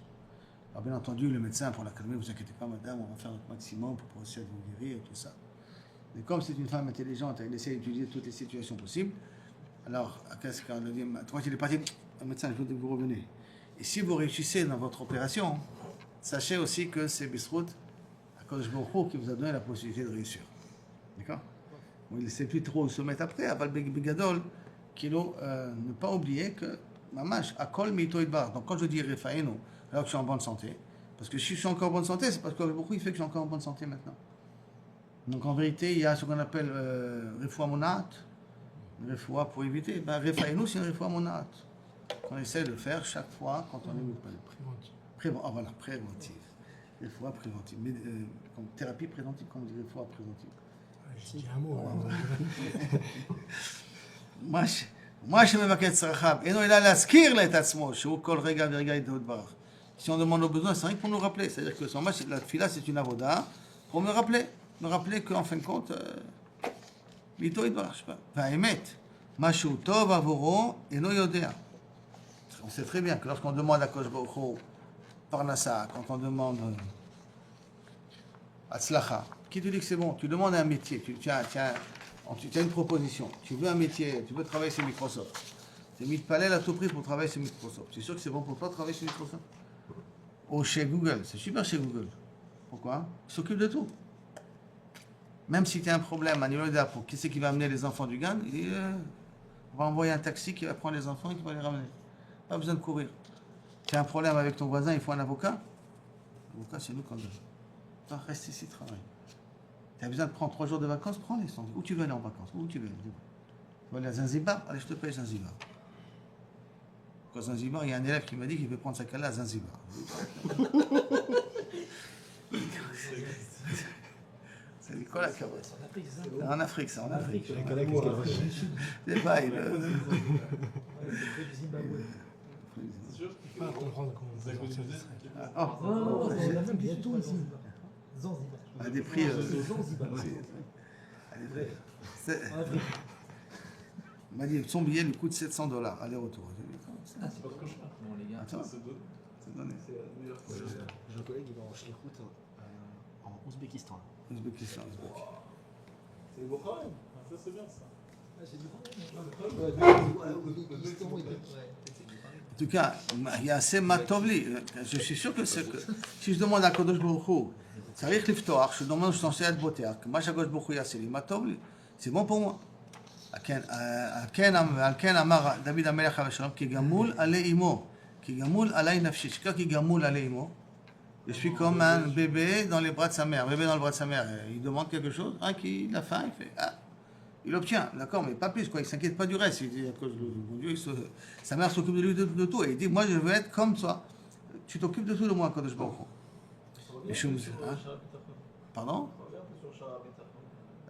Alors bien entendu, le médecin, pour la calmer, vous inquiétez pas madame, on va faire notre maximum pour essayer de vous guérir et tout ça. Mais comme c'est une femme intelligente, elle essaie d'étudier toutes les situations possibles, alors qu'est-ce qu'elle dit? Toi il est parti, le médecin, je veux que vous reveniez. Et si vous réussissez dans votre opération, sachez aussi que c'est Bisrout, Kadosh Baruch Hu qui vous a donné la possibilité de réussir. D'accord? Bon, il ne sait plus trop où se mettre après, Aval Begadol, ne pas oublier que, mamash, Akol Mito Idbar. Donc quand je dis Refaïno, alors que je suis en bonne santé, parce que si je suis encore en bonne santé, c'est parce que beaucoup il fait que je suis encore en bonne santé maintenant. Donc en vérité, il y a ce qu'on appelle Refoua Monat, Refoua pour éviter. Ben, Refaïno, c'est une Refoua Monat, qu'on essaie de faire chaque fois quand on est préventif. Voilà, préventif. Des fois préventive, comme thérapie préventive, comme on dit des fois préventive. J'ai dit un mot. Moi, je me maquette Sarachab. Et non, il a la skir la tatsmo. Je vous colle rega verga et d'autres. Si on demande nos besoins, c'est rien que pour nous rappeler. C'est-à-dire que la fila, c'est une avoda pour me rappeler qu'en fin de compte, mito idbar, je sais pas. Va émettre. Mashu tov avoro et no yodea. On sait très bien que lorsqu'on demande à Kadosh Baruch Hu Parnassa, quand on demande Atzlacha, qui te dit que c'est bon? Tu demandes un métier, tu as une proposition, tu veux un métier, tu veux travailler chez Microsoft. Tu as mis de palais à tout prix pour travailler chez Microsoft. C'est sûr que c'est bon pour toi de travailler chez Microsoft? Ou chez Google, c'est super chez Google. Pourquoi? Ils s'occupent de tout. Même si tu as un problème à Nilodar pour qui c'est qui va amener les enfants du gang, il dit on va envoyer un taxi qui va prendre les enfants et qui va les ramener. Pas besoin de courir. Tu as un problème avec ton voisin, il faut un avocat. L'avocat, c'est nous qu'on donne. Toi, reste ici, travaille. Tu as besoin de prendre 3 jours de vacances, prends-les. Où tu veux aller en vacances? Où tu veux? Tu veux aller à Zanzibar? Allez, je te paye Zanzibar. Pourquoi Zanzibar? Il y a un élève qui m'a dit qu'il veut prendre sa cala à Zanzibar. C'est quoi la cabotte? En Afrique, ça. En Afrique, ça. En Afrique. C'est pas, C'est sûr Pas à comprendre comment C'est à cause du désert. on a même bientôt ici. Zanzibar. à des prix. Il m'a dit son billet lui coûte $700, aller-retour. Ah, c'est pas trop cher. Non, les gars. Attends, C'est donné. c'est donné. C'est la meilleure chose. J'ai un collègue qui va en Shlichut en Ouzbékistan. Ouzbékistan. C'est beau quand même. Ça, c'est bien ça. Ah, j'ai du Tu tout cas, il y a assez matovli. Je suis sûr que, si je demande à Kodosh Baruch Hu, צריך לפתוח, je demande je censé être boter, que מה שהקדוש ברוך הוא יעשה לי, מה טוב לי, c'est bon pour moi. על כן אמר דוד המלך עליו השלום, כי גמול עלי אמו, כי גמול עלי נפשי, c'est qui גמול עלי אמו, je suis comme un bébé dans les bras de sa mère, bébé dans le bras de sa mère, il demande quelque chose, qu'il a faim, il fait, il obtient, d'accord, mais pas plus, quoi, il ne s'inquiète pas du reste, il dit, à cause de mon Dieu, sa mère s'occupe de lui de tout, et il dit, moi je veux être comme toi, tu t'occupes de tout de moi, Kodesh Baruch Hu. Et je me dis, pardon?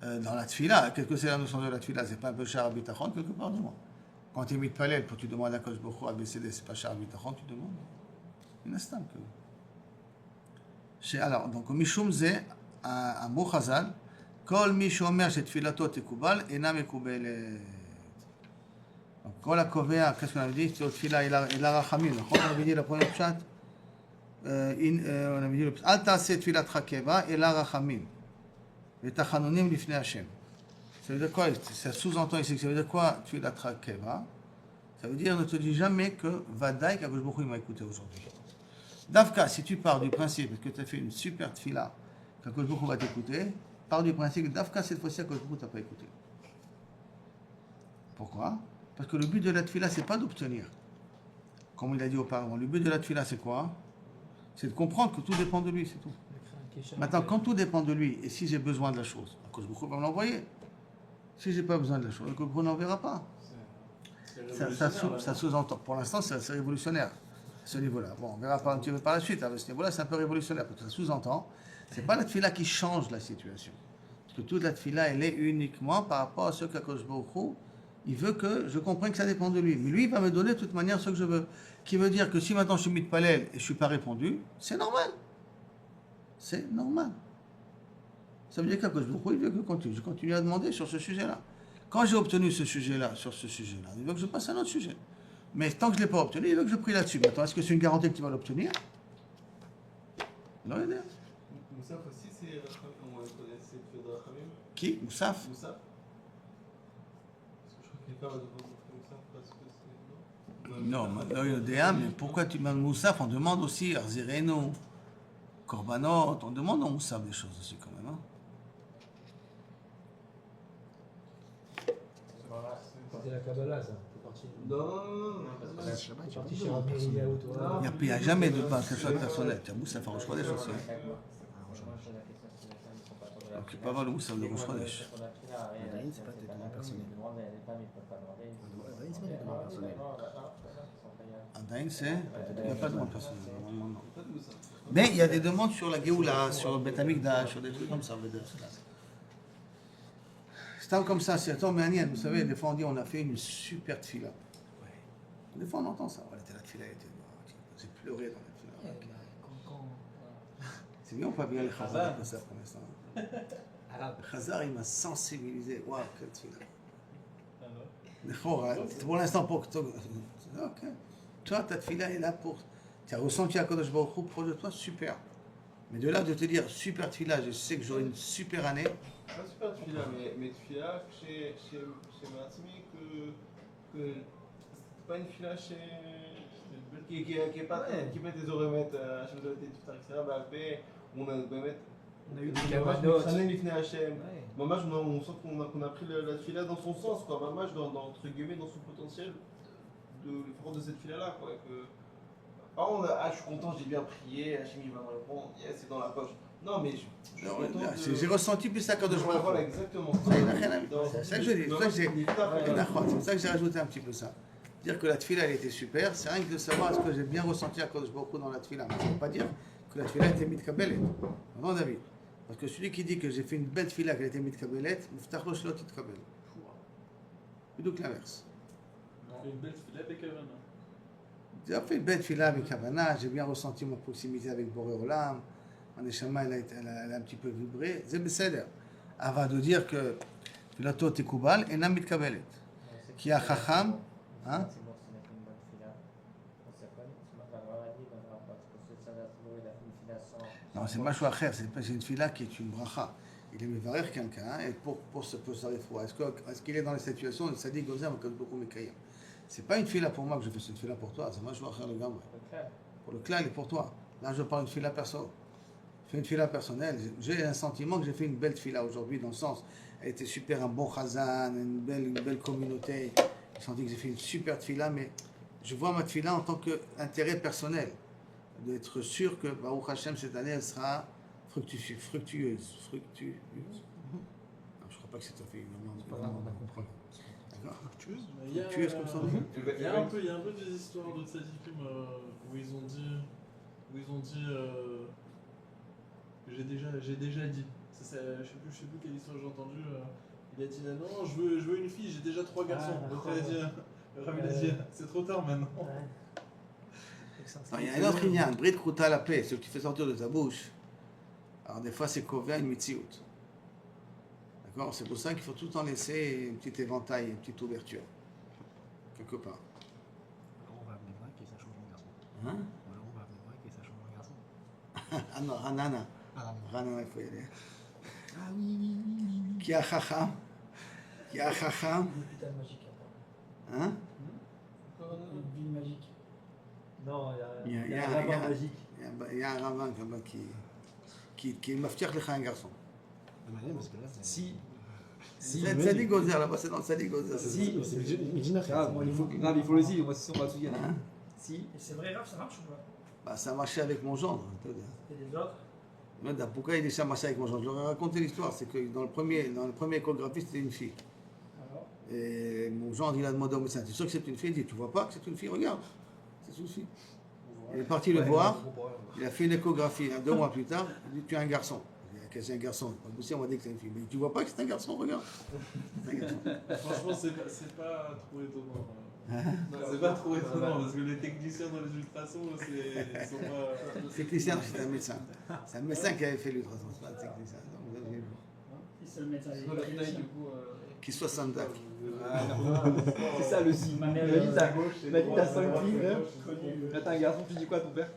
Dans la tfila, qu'est-ce que c'est la notion de la tfila? C'est pas un peu Shar Bitachon quelque part, dis-moi. Quand tu es mitpalel, pour tu demandes à Kodesh Baruch Hu, ABCD, c'est pas Shar Bitachon, tu demandes. Il instant que. Alors, donc, Mishum Ze, un mot chazal, Kol Mishomer, cette filato tekubal, Ena Mekubelet. Donc, Kol Akovea, qu'est-ce qu'on avait dit? Sur tfila, il a rachamim. On avait dit la première pshat. On avait dit le pshat. Al ta'aseh tfilat rakeva, il a rachamim. Les tachanonim lifnei Hashem. Ça veut dire quoi? Ça sous-entend ici que ça veut dire quoi? Tu es la trakeva. Ça veut dire ne te dis jamais que Vadaï qu'Akadosh Baruch Hu m'a écouté aujourd'hui. Davka, si tu pars du principe que tu as fait une super tfila, qu'Akadosh Baruch Hu va t'écouter, pars du principe que Davka cette fois-ci Akadosh Baruch Hu t'a pas écouté. Pourquoi? Parce que le but de la tfila c'est pas d'obtenir. Comme il a dit auparavant, le but de la tfila c'est quoi? C'est de comprendre que tout dépend de lui, c'est tout. Maintenant, quand tout dépend de lui, et si j'ai besoin de la chose, Akadosh Baruch Hu va me l'envoyer. Si j'ai pas besoin de la chose, Akadosh Baruch Hu n'enverra pas. Ça sous-entend. Pour l'instant, c'est révolutionnaire, à ce niveau-là. Bon, on verra un petit peu par la suite. À ce niveau-là, c'est un peu révolutionnaire, parce que ça sous-entend. C'est pas la tfila qui change la situation. Parce que toute la tfila, elle est uniquement par rapport à ce qu'Akadosh Baruch Hu, il veut que je comprenne que ça dépend de lui. Mais lui, il va me donner de toute manière ce que je veux. Qui veut dire que si maintenant je suis mitpalel et je ne suis pas répondu, c'est normal. C'est normal. Ça veut dire qu'Akadosh Baruch Hu, il veut que je continue à demander sur ce sujet-là. Quand j'ai obtenu ce sujet-là, sur ce sujet-là, il veut que je passe à un autre sujet. Mais tant que je ne l'ai pas obtenu, il veut que je prie là-dessus. Maintenant, est-ce que c'est une garantie que tu vas l'obtenir? Non, il est. Moussaf aussi, c'est comment on connaît cette fête de Rachamim? Qui? Moussaf? Moussaf? Parce que je crois qu'il parle de Moussaf parce que c'est. Non, mais pourquoi tu demandes Moussaf? On demande aussi Arzireno, Korbanot, on demande au Moussaf des choses aussi quand même. Hein? C'est la Kabbalah, ça. C'est parti. Non. C'est parti chez Rabbi Eliyahu, toi. Il n'y a jamais de quelque chose personnel. Tu as Moussaf à Rosh Chodesh aussi. Donc tu peux avoir le Moussaf de Rosh Chodesh. Adaïn, c'est pas des demandes personnelles. Adaïn, c'est pas des demandes personnelles. Adaïn, c'est. Il n'y a pas de demande personnelle. Normalement, non. Mais il y a des demandes sur la Géoula, sur le Beth Amikdash, sur des trucs comme ça. C'est comme ça, c'est attends, mais vous savez, des fois on dit on a fait une super tfila. Des fois on entend ça. Voilà, la tfila était. J'ai pleuré dans la tfila. C'est bien ou pas bien les Chazar comme ça pour l'instant? Le Chazar, il m'a sensibilisé. Waouh, quelle tfila. Pour l'instant, pour que. Ok. Toi, ta tfila est là pour. Tu as ressenti à Kodesh Baruch Hu proche de toi, super. Mais de là de te dire super tfila, je sais que j'aurai une super année. Pas super tfila, mais tfila chez Matzmi que c'est pas une tfila qui est pas qui met des oreillettes à Hachem de tout ça, etc. On a eu des cabanos, Mamach, on sent qu'on a pris la tfila dans son sens, quoi. Mamach, entre guillemets, dans son potentiel de cette tfila-là, quoi. Je suis content, j'ai bien prié, Hachem il va me répondre, yes, c'est dans la poche. Non, mais j'ai ressenti plus ça quand je vois. Voilà, exactement. C'est ça que je dis. C'est ça que j'ai rajouté un petit peu ça. Dire que la tfila elle était super, c'est rien que de savoir est-ce que j'ai bien ressenti à Kodesh Baruch Hu dans la tfila. Mais ça ne veut pas dire que la tfila était mitkabelet. Non, David. Parce que celui qui dit que j'ai fait une belle tfila qu'elle était mitkabelet, muftach lo shelo titkabel. Plutôt que l'inverse. Une belle tfila avec Kavana. J'ai fait une belle tfila avec Kavana, j'ai bien ressenti ma proximité avec Boré Olam. Mon neshama, elle a un petit peu vibré. C'est beseder. Avant de dire que Filato Tekubal et Nam Mitkabelet. Qui a Chacham. Hein? Non, c'est Mashou Acher, c'est une fila qui est une bracha. Il est mévarer quelqu'un et pour se poser fois. Est-ce qu'il est dans la situation de Sadi Gozem, que beaucoup m'écrivent? C'est pas une fila pour moi que je fais, c'est une fila pour toi. C'est moi je vais faire le gamme. Pour le clan et pour toi. Là, je parle d'une fila perso. Je fais une fila personnelle. J'ai un sentiment que j'ai fait une belle fila aujourd'hui, dans le sens, elle était super, un bon chazan, une belle communauté. J'ai senti que j'ai fait une super fila, mais je vois ma fila en tant qu'intérêt personnel. D'être sûr que Baruch Hashem, cette année, elle sera fructueuse. Non, je crois pas que c'est tout à fait évidemment. On a compris. D'accord. Fructueuse. Fructueuse comme ça. Il y a un peu des histoires de tzadikim où ils ont dit j'ai déjà dit. Je sais plus quelle histoire j'ai entendu. Il a dit non, je veux une fille, j'ai déjà 3 garçons. L'autre il a dit c'est trop tard maintenant. Non, il y a un autre lien, Brit Kruta la paix, ce que tu fais sortir de ta bouche. Alors des fois c'est Kovea une Mitziout. D'accord. C'est pour ça qu'il faut tout le temps laisser un petit éventail, une petite ouverture. Quelque part. Alors on va amener Mike et ça change mon garçon. Hein? Ou alors on va amener Mike et ça change mon garçon. Ah non, Ranana. Ah non. Ranana, il faut y aller. Ah oui. Qui a Chacham? Qui a Chacham? L'hôpital magique. Hein? Une ville magique. Non, Il il y a un rabbin magique. Il y a un rabbin qui m'affirme un garçon. Parce que là, Si. C'est Tzadik Gozer, là-bas, c'est dans le Tzadik Gozer. Si. c'est Medina. Il faut le dire, moi c'est son Matsuya. Hein? Si. Et c'est vrai, Raph, ça marche ou pas? Bah, ça marchait avec mon gendre. Et les autres? Pourquoi il dit ça marchait avec mon gendre? Je leur ai raconté l'histoire, c'est que dans le premier échographie, c'était une fille. Alors? Et mon gendre, il a demandé au médecin, tu es sûr que c'est une fille? Il dit, tu vois pas que c'est une fille? Regarde, c'est une fille. Il est parti le voir, il a fait une échographie, 2 mois plus tard, il dit, tu es un garçon. Il dit, c'est un garçon. On m'a dit que c'est une fille. Mais tu vois pas que c'est un garçon? Regarde. C'est un garçon. Franchement, c'est pas trop étonnant. Non, c'est pas trop étonnant parce que les techniciens dans les ultrasons, ils sont pas. Le technicien, c'est un médecin. C'est un médecin qui avait fait l'ultrason, c'est pas un technicien. Donc, vous avez vu. Si c'est le médecin, il est Qui soit Sandak. C'est ça le si. Ma mère, Ma vie, t'as 5 filles. connue. Là, t'as un garçon, tu dis quoi à ton père?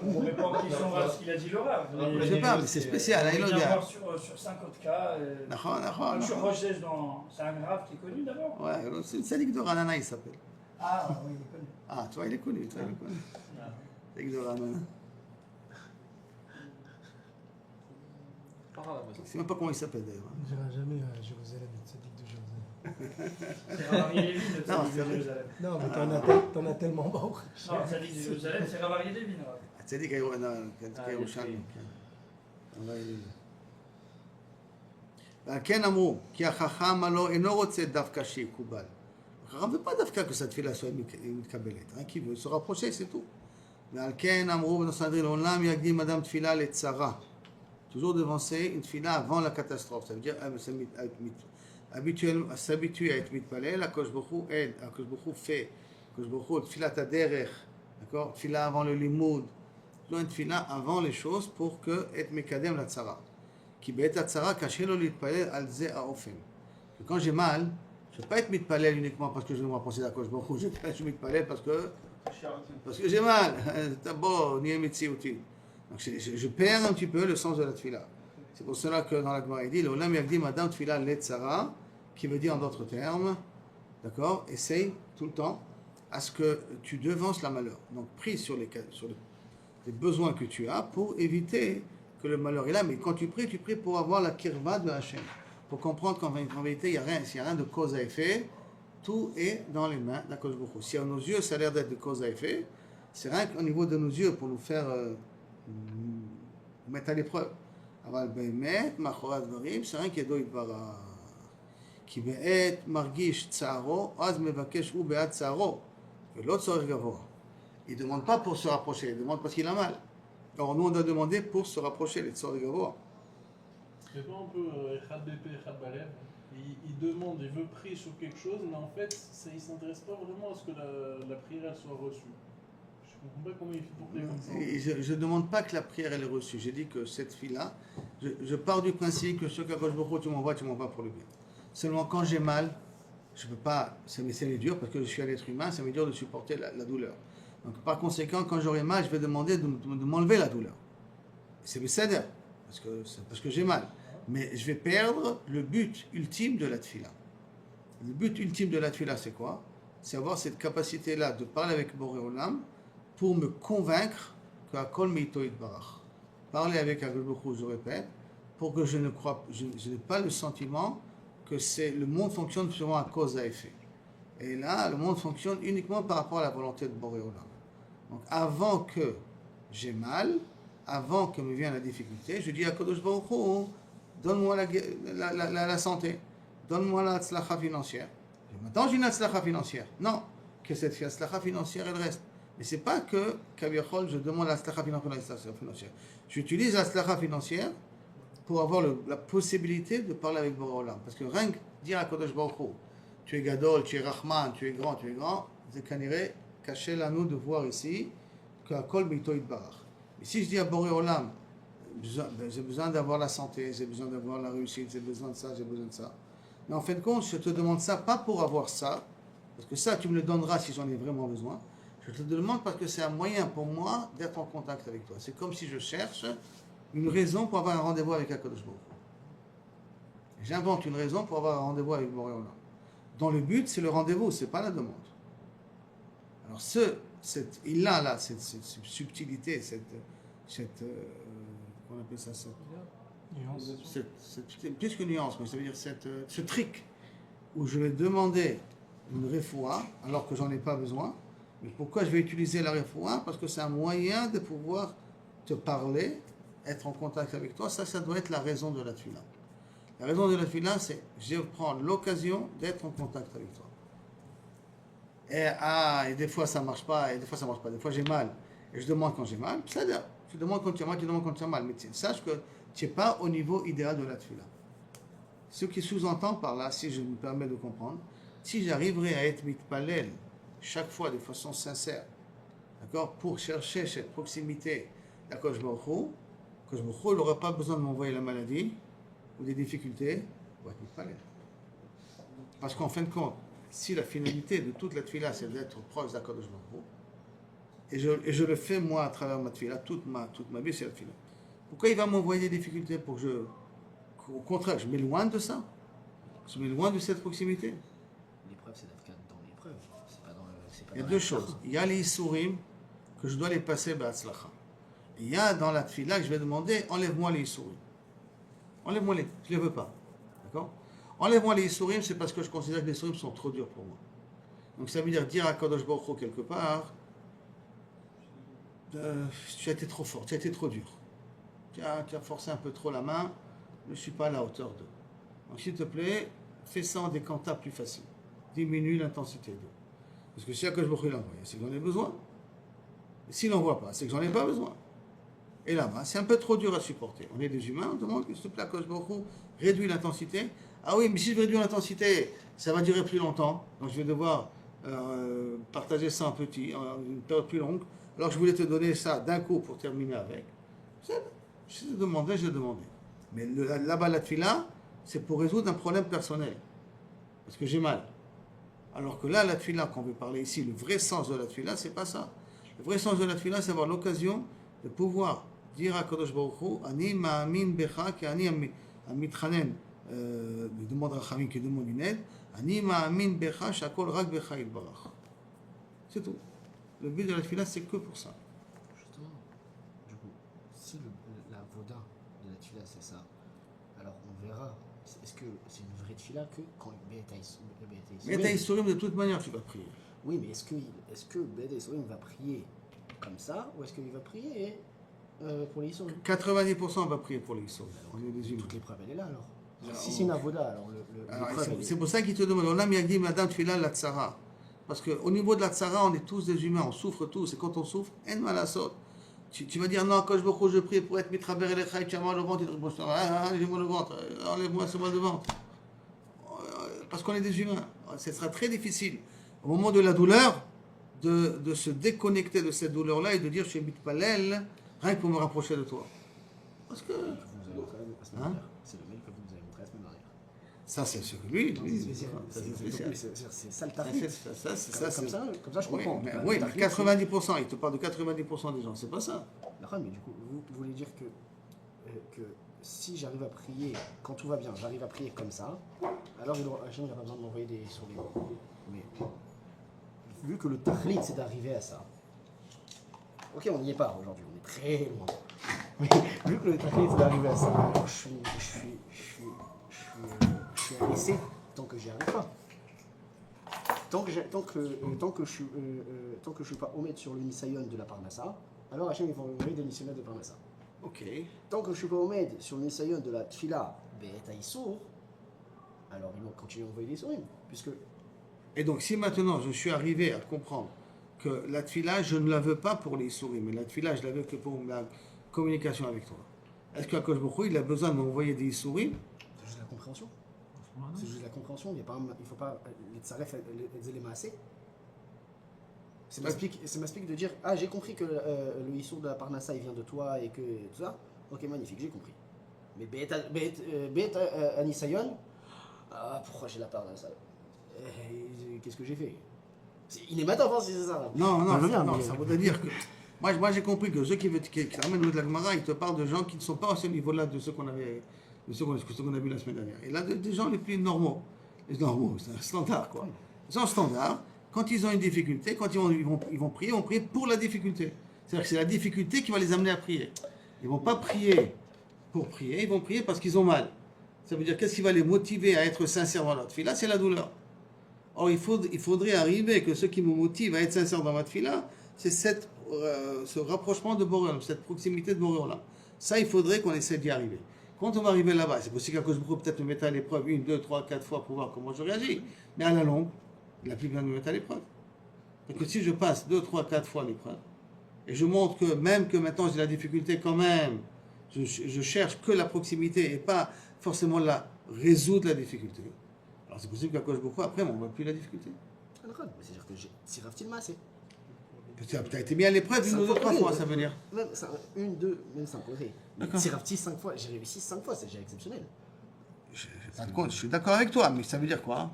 On répond aux questions à ce qu'il a dit le Rav. Je sais pas, mais c'est spécial, hein, il Il le vient dit. voir sur 5 autres cas. Comme sur Roches, c'est un Rav qui est connu d'abord. Ouais, c'est le Tzadik de Ranana, il s'appelle. Ah, oui, il est connu. Ah, toi, il est connu. Toi, il est connu. Tzadik de Ranana. Je sais même pas comment il s'appelle d'ailleurs. On dira jamais à Jérusalem, le tzaddik de Jérusalem. C'est Rav Lévin, le Non, Tzadik c'est de vrai. Jérusalem. Non, mais t'en as tellement bas. Non, le Tzadik de Jérusalem, c'est Rav Lévin. Tzadik Yerushalmi. On va y aller. כן אמרו, כי החכם הלא אינו רוצה דווקא שיקובל. החכם זה pas דווקא que cette fille-là soit מתקבלת, hein, qui veut se rapprocher, c'est tout. ועל כן אמרו בנוסנדרין, לעולם יקדים אדם תפילה לצרה. Toujours devancer une tefila avant la catastrophe. Ça veut dire s'habituer à être mitpalel, Akadosh Baruch Hu aide, Akadosh Baruch Hu fait, Akadosh Baruch Hu tfilat haderech, d'accord, tfila avant le limoud, une tfila avant les choses pour que et mekadem la tzara. Qui beit la tzara caché lo litpalel al ze haofen. Quand j'ai mal, je ne peux pas être mitpalel uniquement parce que je veux me rapprocher d'Akadosh Baruch Hu. Je suis mitpalel parce que j'ai mal. D'abord, ni mitziouti. Donc je perds un petit peu le sens de la tefila. C'est pour cela que dans la Gemara il dit l'olam yakdim adam tefila letzara, qui veut dire en d'autres termes, d'accord, essaye tout le temps à ce que tu devances la malheur. Donc prie sur les besoins que tu as pour éviter que le malheur est là. Mais quand tu pries pour avoir la kirva de Hachem, pour comprendre qu'en vérité il n'y a rien de cause à effet. Tout est dans les mains d'Akadosh Baruch Hu. Si à nos yeux ça a l'air d'être de cause à effet, c'est rien qu'au niveau de nos yeux pour nous faire mettre à l'épreuve. אבל באמת, מאחורי הדברים, שרק ידו יתברך. כי בעת מרגיש צערו, אז מבקש הוא בעד צערו, ולא צורך גבוה. Il ne demande pas pour se rapprocher, il demande parce qu'il a mal. Alors nous on doit demander pour se rapprocher, les tzorek gavoa. C'est pas un peu Echad BP, Echad Balev. Il demande, il veut prier sur quelque chose, mais en fait, il ne s'intéresse pas vraiment à ce que la prière elle soit reçue. Je ne comprends pas comment il fait pour prier comme ça. Je ne demande pas que la prière elle est reçue. J'ai dit que cette fille-là, je pars du principe que ce qu'Akadosh Baruch Hu tu m'envoies pour le bien. Seulement quand j'ai mal, je ne peux pas, ça m'est dur parce que je suis un être humain, ça m'est dur de supporter la douleur. Donc par conséquent, quand j'aurai mal, je vais demander de m'enlever la douleur. C'est Besséder, parce que j'ai mal. Mais je vais perdre le but ultime de la tefila. Le but ultime de la tefila, c'est quoi? c'est avoir cette capacité-là de parler avec Boré Olam pour me convaincre qu'Akol Meito Yitbarach. Parler avec Akadosh Baruch Hu, je répète, pour que je n'ai pas le sentiment que le monde fonctionne selon un cause à effet. Et là, le monde fonctionne uniquement par rapport à la volonté de Boré Olam. Donc, avant que j'ai mal, avant que me vienne la difficulté, je dis à Kadosh Baruch Hu, donne-moi la santé, donne-moi la tzlacha financière. Et maintenant, j'ai une tzlacha financière. Non, que cette tzlacha financière, elle reste. Mais c'est pas que, Kaviachol, je demande la tzlacha financière. J'utilise la tzlacha financière pour avoir la possibilité de parler avec Boré Olam. Parce que rien que dire à Kadosh Baruch Hu, tu es gadol, tu es Rahman, tu es grand, c'est caniré, caché à nous de voir ici qu'Akol Meito Yitbarach. Et si je dis à Boré Olam, j'ai besoin d'avoir la santé, j'ai besoin d'avoir la réussite, j'ai besoin de ça, j'ai besoin de ça. Mais en fin de compte, je te demande ça pas pour avoir ça, parce que ça, tu me le donneras si j'en ai vraiment besoin. Je te le demande parce que c'est un moyen pour moi d'être en contact avec toi. C'est comme si je cherche une raison pour avoir un rendez-vous avec Akadosh Baruch Hu. J'invente une raison pour avoir un rendez-vous avec Boré Olam. Dont le but, c'est le rendez-vous, c'est pas la demande. Alors, cette subtilité, on appelle ça plus que nuance, mais ça veut dire ce trick où je vais demander une refoua alors que j'en ai pas besoin. Mais pourquoi je vais utiliser la refoua? Parce que c'est un moyen de pouvoir te parler, être en contact avec toi. Ça doit être la raison de la tefila. La raison de la tefila, c'est je prends l'occasion d'être en contact avec toi. Et des fois ça marche pas, et des fois ça marche pas. Des fois j'ai mal, et je demande quand j'ai mal. C'est-à-dire, tu demandes quand tu as mal, tu demandes quand tu as mal. Mais sache que tu n'es pas au niveau idéal de la tefila. Ce qui sous-entend par là, si je me permets de comprendre, si j'arriverais à être mitpalel chaque fois de façon sincère, d'accord, pour chercher cette proximité d'Akadosh Baruch Hu, Akadosh Baruch Hu n'aurait pas besoin de m'envoyer la maladie ou des difficultés pour être mitpalel. Parce qu'en fin de compte, si la finalité de toute la tefila, c'est d'être proche d'Akadosh Baruch Hu, et je le fais moi à travers ma tefila, toute ma vie, c'est la tefila. Pourquoi il va m'envoyer des difficultés pour que au contraire, je m'éloigne de ça? Je m'éloigne de cette proximité. L'épreuve, c'est d'être dans l'épreuve. Il y a deux choses. Il y a les Issourim que je dois les passer b'atzlacha. Il y a dans la tefila que je vais demander, enlève-moi les Issourim. Enlève-moi les, je ne les veux pas. D'accord? Enlève-moi les Issourim, c'est parce que je considère que les Issourim sont trop durs pour moi. Donc ça veut dire à Kadosh Baruch Hu quelque part, tu as été trop fort, tu as été trop dur. Tu as forcé un peu trop la main, je ne suis pas à la hauteur d'eux. Donc s'il te plaît, fais ça en des cantas plus faciles. Diminue l'intensité d'eux. Parce que si Akadosh Baruch Hu l'envoie, c'est que j'en ai besoin. Et s'il n'envoie pas, c'est que j'en ai pas besoin. Et là-bas, c'est un peu trop dur à supporter. On est des humains, on demande que s'il te plaît, Akadosh Baruch Hu réduit l'intensité. Ah oui, mais si je réduis l'intensité, ça va durer plus longtemps. Donc je vais devoir partager ça en une période plus longue. Alors je voulais te donner ça d'un coup pour terminer avec. Je l'ai demandé. Mais là-bas, la tefila, c'est pour résoudre un problème personnel. Parce que j'ai mal. Alors que là, la tefila, qu'on veut parler ici, le vrai sens de la tefila, c'est pas ça. Le vrai sens de la tefila, c'est avoir l'occasion de pouvoir dire à Kadosh Baruch Hu, Ani ma'amin becha, ki ani amitchanen, il demande Rachamim qui demande une aide, Ani ma'amin becha, shakol rak becha yitbarach. C'est tout. Le but de la tefila, c'est que pour ça. Justement, du coup, si la voda de la tefila, c'est ça, alors on verra. Est-ce que c'est une vraie tefila que quand Beta Issourim, de toute manière, tu vas prier. Oui, mais est-ce que Beta Issourim va prier comme ça, ou est-ce qu'il va prier pour les Issourim? 90% va prier pour les Issourim. On est des humains. Toute l'épreuve, elle est là alors. Si c'est une avoda, alors c'est pour ça qu'il te demande. On a mis Madame Tfila la tsara. Parce qu'au niveau de la tsara, on est tous des humains, on souffre tous. Et quand on souffre, en malasot. Tu vas dire non, quand je prie pour être mitraber et les tu as mal au ventre, j'ai mal au ventre, enlève-moi ce mal de ventre. Parce qu'on est des humains. Ce sera très difficile, au moment de la douleur, de se déconnecter de cette douleur-là et de dire je suis mitpalel, rien que pour me rapprocher de toi. Parce que. C'est le mail que vous nous avez montré la semaine dernière. Ça, c'est ce que lui. C'est ça le tarif. Comme ça, je comprends. Oui, mais 90%, il te parle de 90% des gens, c'est pas ça. D'accord, mais du coup, vous voulez dire que si j'arrive à prier, quand tout va bien, j'arrive à prier comme ça, alors Hachem n'a pas besoin de m'envoyer des sourires. Mais vu que le tahlit c'est d'arriver à ça, ok, on n'y est pas aujourd'hui, on est très loin. Mais vu que le tahlit c'est d'arriver à ça, alors je suis à l'essai tant que j'y arrive pas. Tant que je suis pas omet sur le nisayon de la parnassa, alors Hachem il va envoyer des nisayon de parnassa. Ok. Tant que je suis pas omet sur le nisayon de la tfila be'et haïsour, alors ils vont continuer à envoyer des souris, puisque. Et donc, si maintenant je suis arrivé à comprendre que la tfila, je ne la veux pas pour les souris, mais la tfila, je la veux que pour la communication avec toi, est-ce qu'Akadosh Baruch Hu, il a besoin de m'envoyer des souris? C'est juste la compréhension. C'est juste la compréhension. Il ne faut pas les tsaref, les éléments assez. C'est m'explique de dire ah j'ai compris que le issour de la parnassa il vient de toi et que tout ça. Ok magnifique j'ai compris. Mais bet anisayon pourquoi j'ai la parnassa? Qu'est-ce que j'ai fait? Il est matin si c'est ça. Non, ça voudrait dire que moi j'ai compris que ceux qui ramènent de la Gemara, ils te parlent de gens qui ne sont pas à ce niveau-là de ceux qu'on avait. Ce qu'on a vu la semaine dernière. Et là, des gens les plus normaux. Les normaux, c'est un standard, quoi. Les gens standards, quand ils ont une difficulté, quand ils vont prier pour la difficulté. C'est-à-dire que c'est la difficulté qui va les amener à prier. Ils ne vont pas prier pour prier, ils vont prier parce qu'ils ont mal. Ça veut dire, qu'est-ce qui va les motiver à être sincères dans notre fila? C'est la douleur. Or, il faudrait arriver que ce qui me motive à être sincère dans ma fila, c'est ce rapprochement de Boréolam, cette proximité de Boréolam. Ça, il faudrait qu'on essaie d'y arriver. Quand on va arriver là-bas, c'est possible qu'à cause de peut-être me mettre à l'épreuve 1, 2, 3, 4 fois pour voir comment je réagis. Mais à la longue, il n'a plus besoin de me mettre à l'épreuve. Donc si je passe 2, 3, 4 fois l'épreuve, et je montre que même que maintenant j'ai la difficulté quand même, je cherche que la proximité et pas forcément résoudre la difficulté. Alors c'est possible qu'à cause de beaucoup, après, on ne voit plus la difficulté. C'est-à-dire que c'est Raftil c'est. Tu as été mis à l'épreuve 1 ou 2, 3 fois, ça veut dire. Même 1, 2, même 5 fois. Tirafti 5 fois, j'ai réussi 5 fois, c'est déjà exceptionnel. Je suis d'accord avec toi, mais ça veut dire quoi?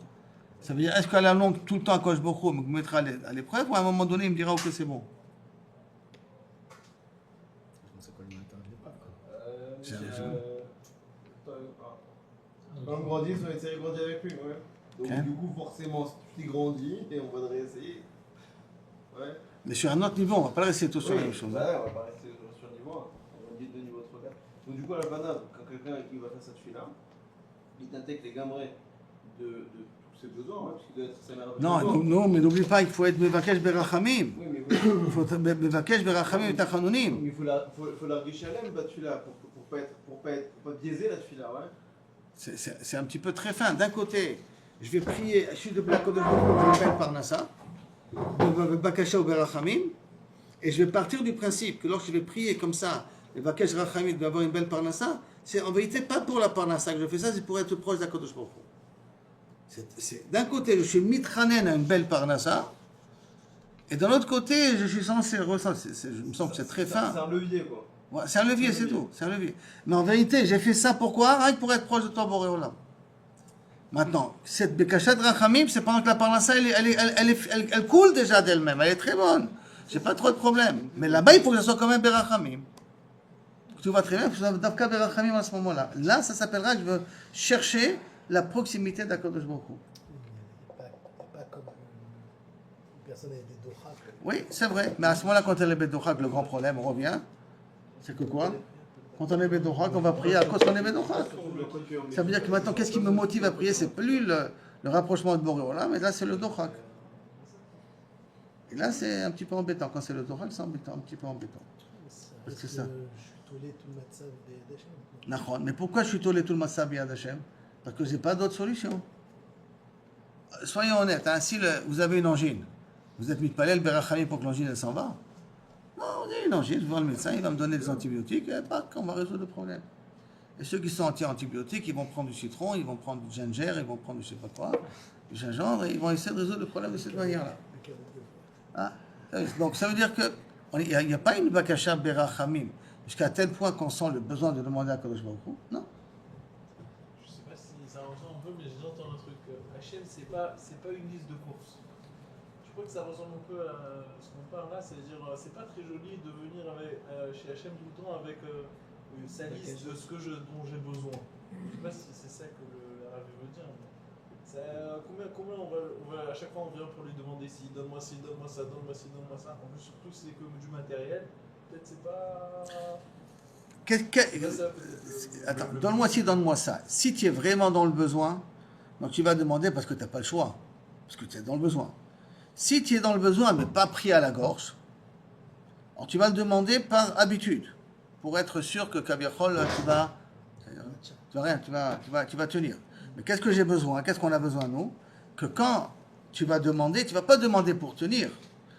Ça veut dire, est-ce qu'à la longue, tout le temps, quand je me mettra à l'épreuve, ou à un moment donné, il me dira, ok, c'est bon? C'est quoi le matin de l'épreuve? Quand on grandit, on va essayer de grandir avec lui, ouais. Donc du coup, forcément, si tu grandis, et on va réessayer. Ouais. Mais sur un autre niveau, on ne va pas rester tous sur la même chose. Ouais, on va pas rester sur le niveau 1. On va dire de niveau 3, 4. Donc du coup, à la banane, quand quelqu'un qui va faire cette fille-là, il t'intègre les gambrets de tous ses besoins, ouais, parce qu'il doit être sa mère. Non, mais n'oublie pas, il faut être Mevakesh Berachamim. Oui, mais il faut être Mevakesh Berachamim et Tachanonim. Il faut la richalem, la tefila, pour pas biaiser la tefila, ouais. C'est un petit peu très fin. D'un côté, je vais prier, je suis de Black Kodesh Baruch Hu, je m'appelle Parnassa. Bakasha ou Berachamim, et je vais partir du principe que lorsque je vais prier comme ça, le Bakash Rachamim doit avoir une belle Parnassa, c'est en vérité pas pour la Parnassa que je fais ça, c'est pour être proche d'Akadosh Baruch Hu. D'un côté, je suis mitranen à une belle Parnassa, et d'un autre côté, je suis censé ressentir. Il me semble que c'est très fin. C'est un levier, quoi. Ouais, c'est un levier, c'est tout. C'est un levier. Mais en vérité, j'ai fait ça pourquoi? Rien que pour être proche de toi, Boréolam. Maintenant, cette Bekashat Rachamim, c'est pendant que la Parnassa, elle coule déjà d'elle-même, elle est très bonne. J'ai pas trop de problème. Mais là-bas, il faut que ça soit quand même Berachamim. Tu vois très bien, il faut que ça soit Davka Berachamim à ce moment-là. Là, ça s'appellera, je veux chercher la proximité d'Akadosh Baruch Hu. Il n'y a pas comme une personne avec des dochak. Oui, c'est vrai. Mais à ce moment-là, quand elle est Bedochak, le grand problème revient. C'est que quoi? Quand on est Bedochak, on va prier à cause qu'on est Bedochak. Ça veut dire que maintenant, qu'est-ce qui me motive à prier? C'est plus le rapprochement de Boréolam, mais là, c'est le Dochak. Et là, c'est un petit peu embêtant. Quand c'est le Dochak, c'est embêtant, un petit peu embêtant. Parce que ça. Je suis tolé tout le matzav d'Hachem. Mais pourquoi je suis tolé tout le matzav d'Hachem? Parce que j'ai pas d'autre solution. Soyons honnêtes, hein, si vous avez une angine, vous êtes mis de palais, Berachamim pour que l'angine elle s'en va. Non, on a une angine, je vais voir le médecin, il va me donner des antibiotiques, et on va résoudre le problème. Et ceux qui sont anti-antibiotiques, ils vont prendre du citron, ils vont prendre du ginger, ils vont prendre je sais pas quoi, du gingembre, et ils vont essayer de résoudre le problème de cette manière-là. Ah, donc ça veut dire qu'il n'y a pas une bakasha berachamim, jusqu'à tel point qu'on sent le besoin de demander à Kadosh Baruch Hu. Non. Je sais pas si ça ressemble un peu, mais j'entends un truc. Hachem, c'est pas une liste de courses. Je crois que ça ressemble un peu à ce qu'on parle là, c'est-à-dire c'est pas très joli de venir chez Hachem tout le temps avec sa liste de dont j'ai besoin. Je sais pas si c'est ça que l'arabe veut dire. Combien à chaque fois on vient pour lui demander si donne-moi ci, donne-moi ça, donne-moi ci, donne-moi ça. En plus, surtout si c'est comme du matériel, peut-être c'est pas. Attends, donne-moi ci, donne-moi ça. Si tu es vraiment dans le besoin, donc tu vas demander parce que tu n'as pas le choix, parce que tu es dans le besoin. Si tu es dans le besoin mais pas pris à la gorge, alors tu vas le demander par habitude, pour être sûr que Kaviachol, tu vas tenir. Mais qu'est-ce que j'ai besoin? Qu'est-ce qu'on a besoin, nous? Que quand tu vas demander, tu ne vas pas demander pour tenir.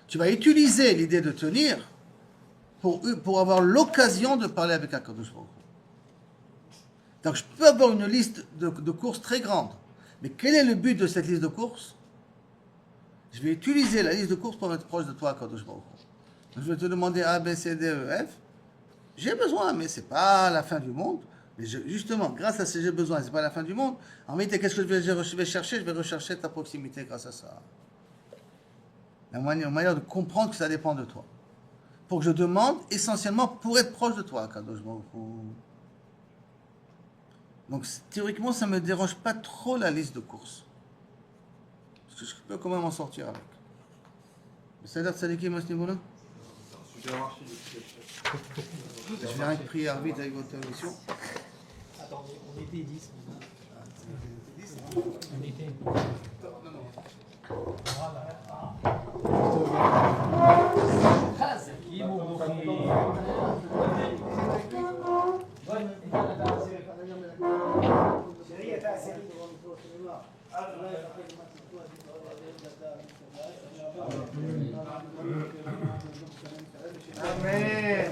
Tu vas utiliser l'idée de tenir pour avoir l'occasion de parler avec HaKadosh Baruch Hu. Donc je peux avoir une liste de courses très grande. Mais quel est le but de cette liste de courses? Je vais utiliser la liste de courses pour être proche de toi, HaKadosh Baruch Hu. Je vais te demander A, B, C, D, E, F. J'ai besoin, mais ce n'est pas la fin du monde. Mais justement, grâce à ce j'ai besoin, ce n'est pas la fin du monde. En réalité, qu'est-ce que je vais chercher? Je vais rechercher ta proximité grâce à ça. La manière de comprendre que ça dépend de toi. Pour que je demande essentiellement pour être proche de toi, Kadosh Baruch Hu. Donc théoriquement, ça ne me dérange pas trop la liste de courses. Parce que je peux quand même m'en sortir avec. C'est-à-dire, Tzadikim à ce niveau-là? Je vais rien que prier vite avec votre mission. Attendez, on était 10. On était. Amen.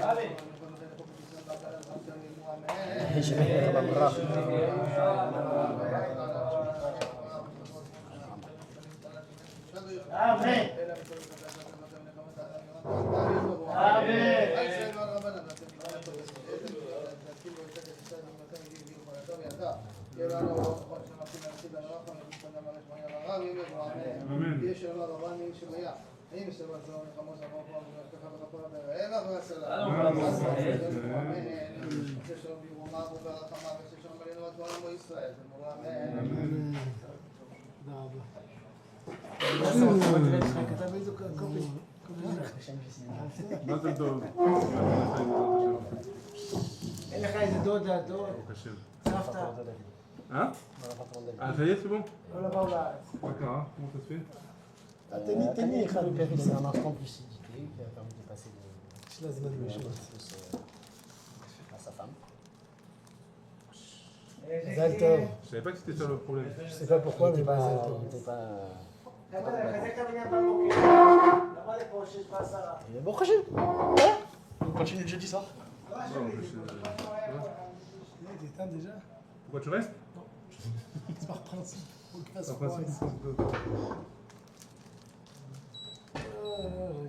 מזל טוב. אין לך איזה דודה, דוד, סבתא. Hein? Ah, ça y est, c'est bon? לא באו לארץ. D'accord, hein? Comment ça se fait? C'est un instant de lucidité qui a permis de passer à sa femme. Je savais pas que c'était ça le problème. Je sais pas pourquoi, mais pas. Il est bon prochain. On continue le jeudi soir. Il est éteint déjà. Pourquoi tu restes? C'est par principe. Faut qu'il fasse Par froid principe, ici. Je vais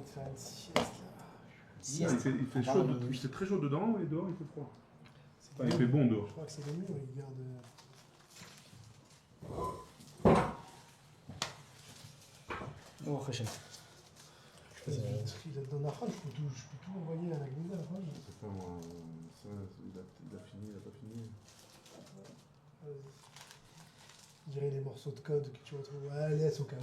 te faire une sieste là. Il fait chaud, il fait très chaud dedans et dehors il fait froid. Enfin, il fait bon dehors. Je crois que c'est le mieux, il garde. Bon, prochain. Il a dans la fin, je peux tout envoyer à la Gouda. Je sais pas moi, ça, il a fini, il a pas fini. Je dirais les morceaux de code que tu retrouves. Ah, laisse au cas où.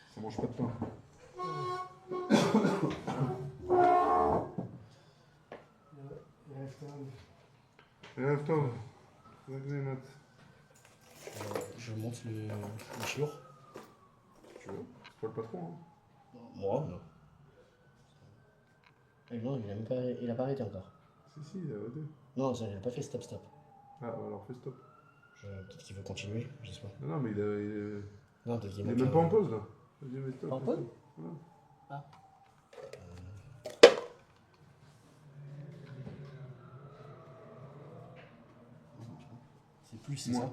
Ça mange pas de pain. Rêve Tov. Je monte le chiour. Tu veux? C'est pas le patron, hein? Moi, non. Et non, il a pas arrêté encore. Si, il a arrêté. Non, il n'a pas fait stop. Ah, bah alors fais stop. Peut-être qu'il veut continuer, je sais pas. Non, mais il est. Non, peut-être qu'il Il est même pas en pause là. Vas-y, mets stop. Pas en pause? Ouais. Ah. C'est plus, c'est Moi. ça?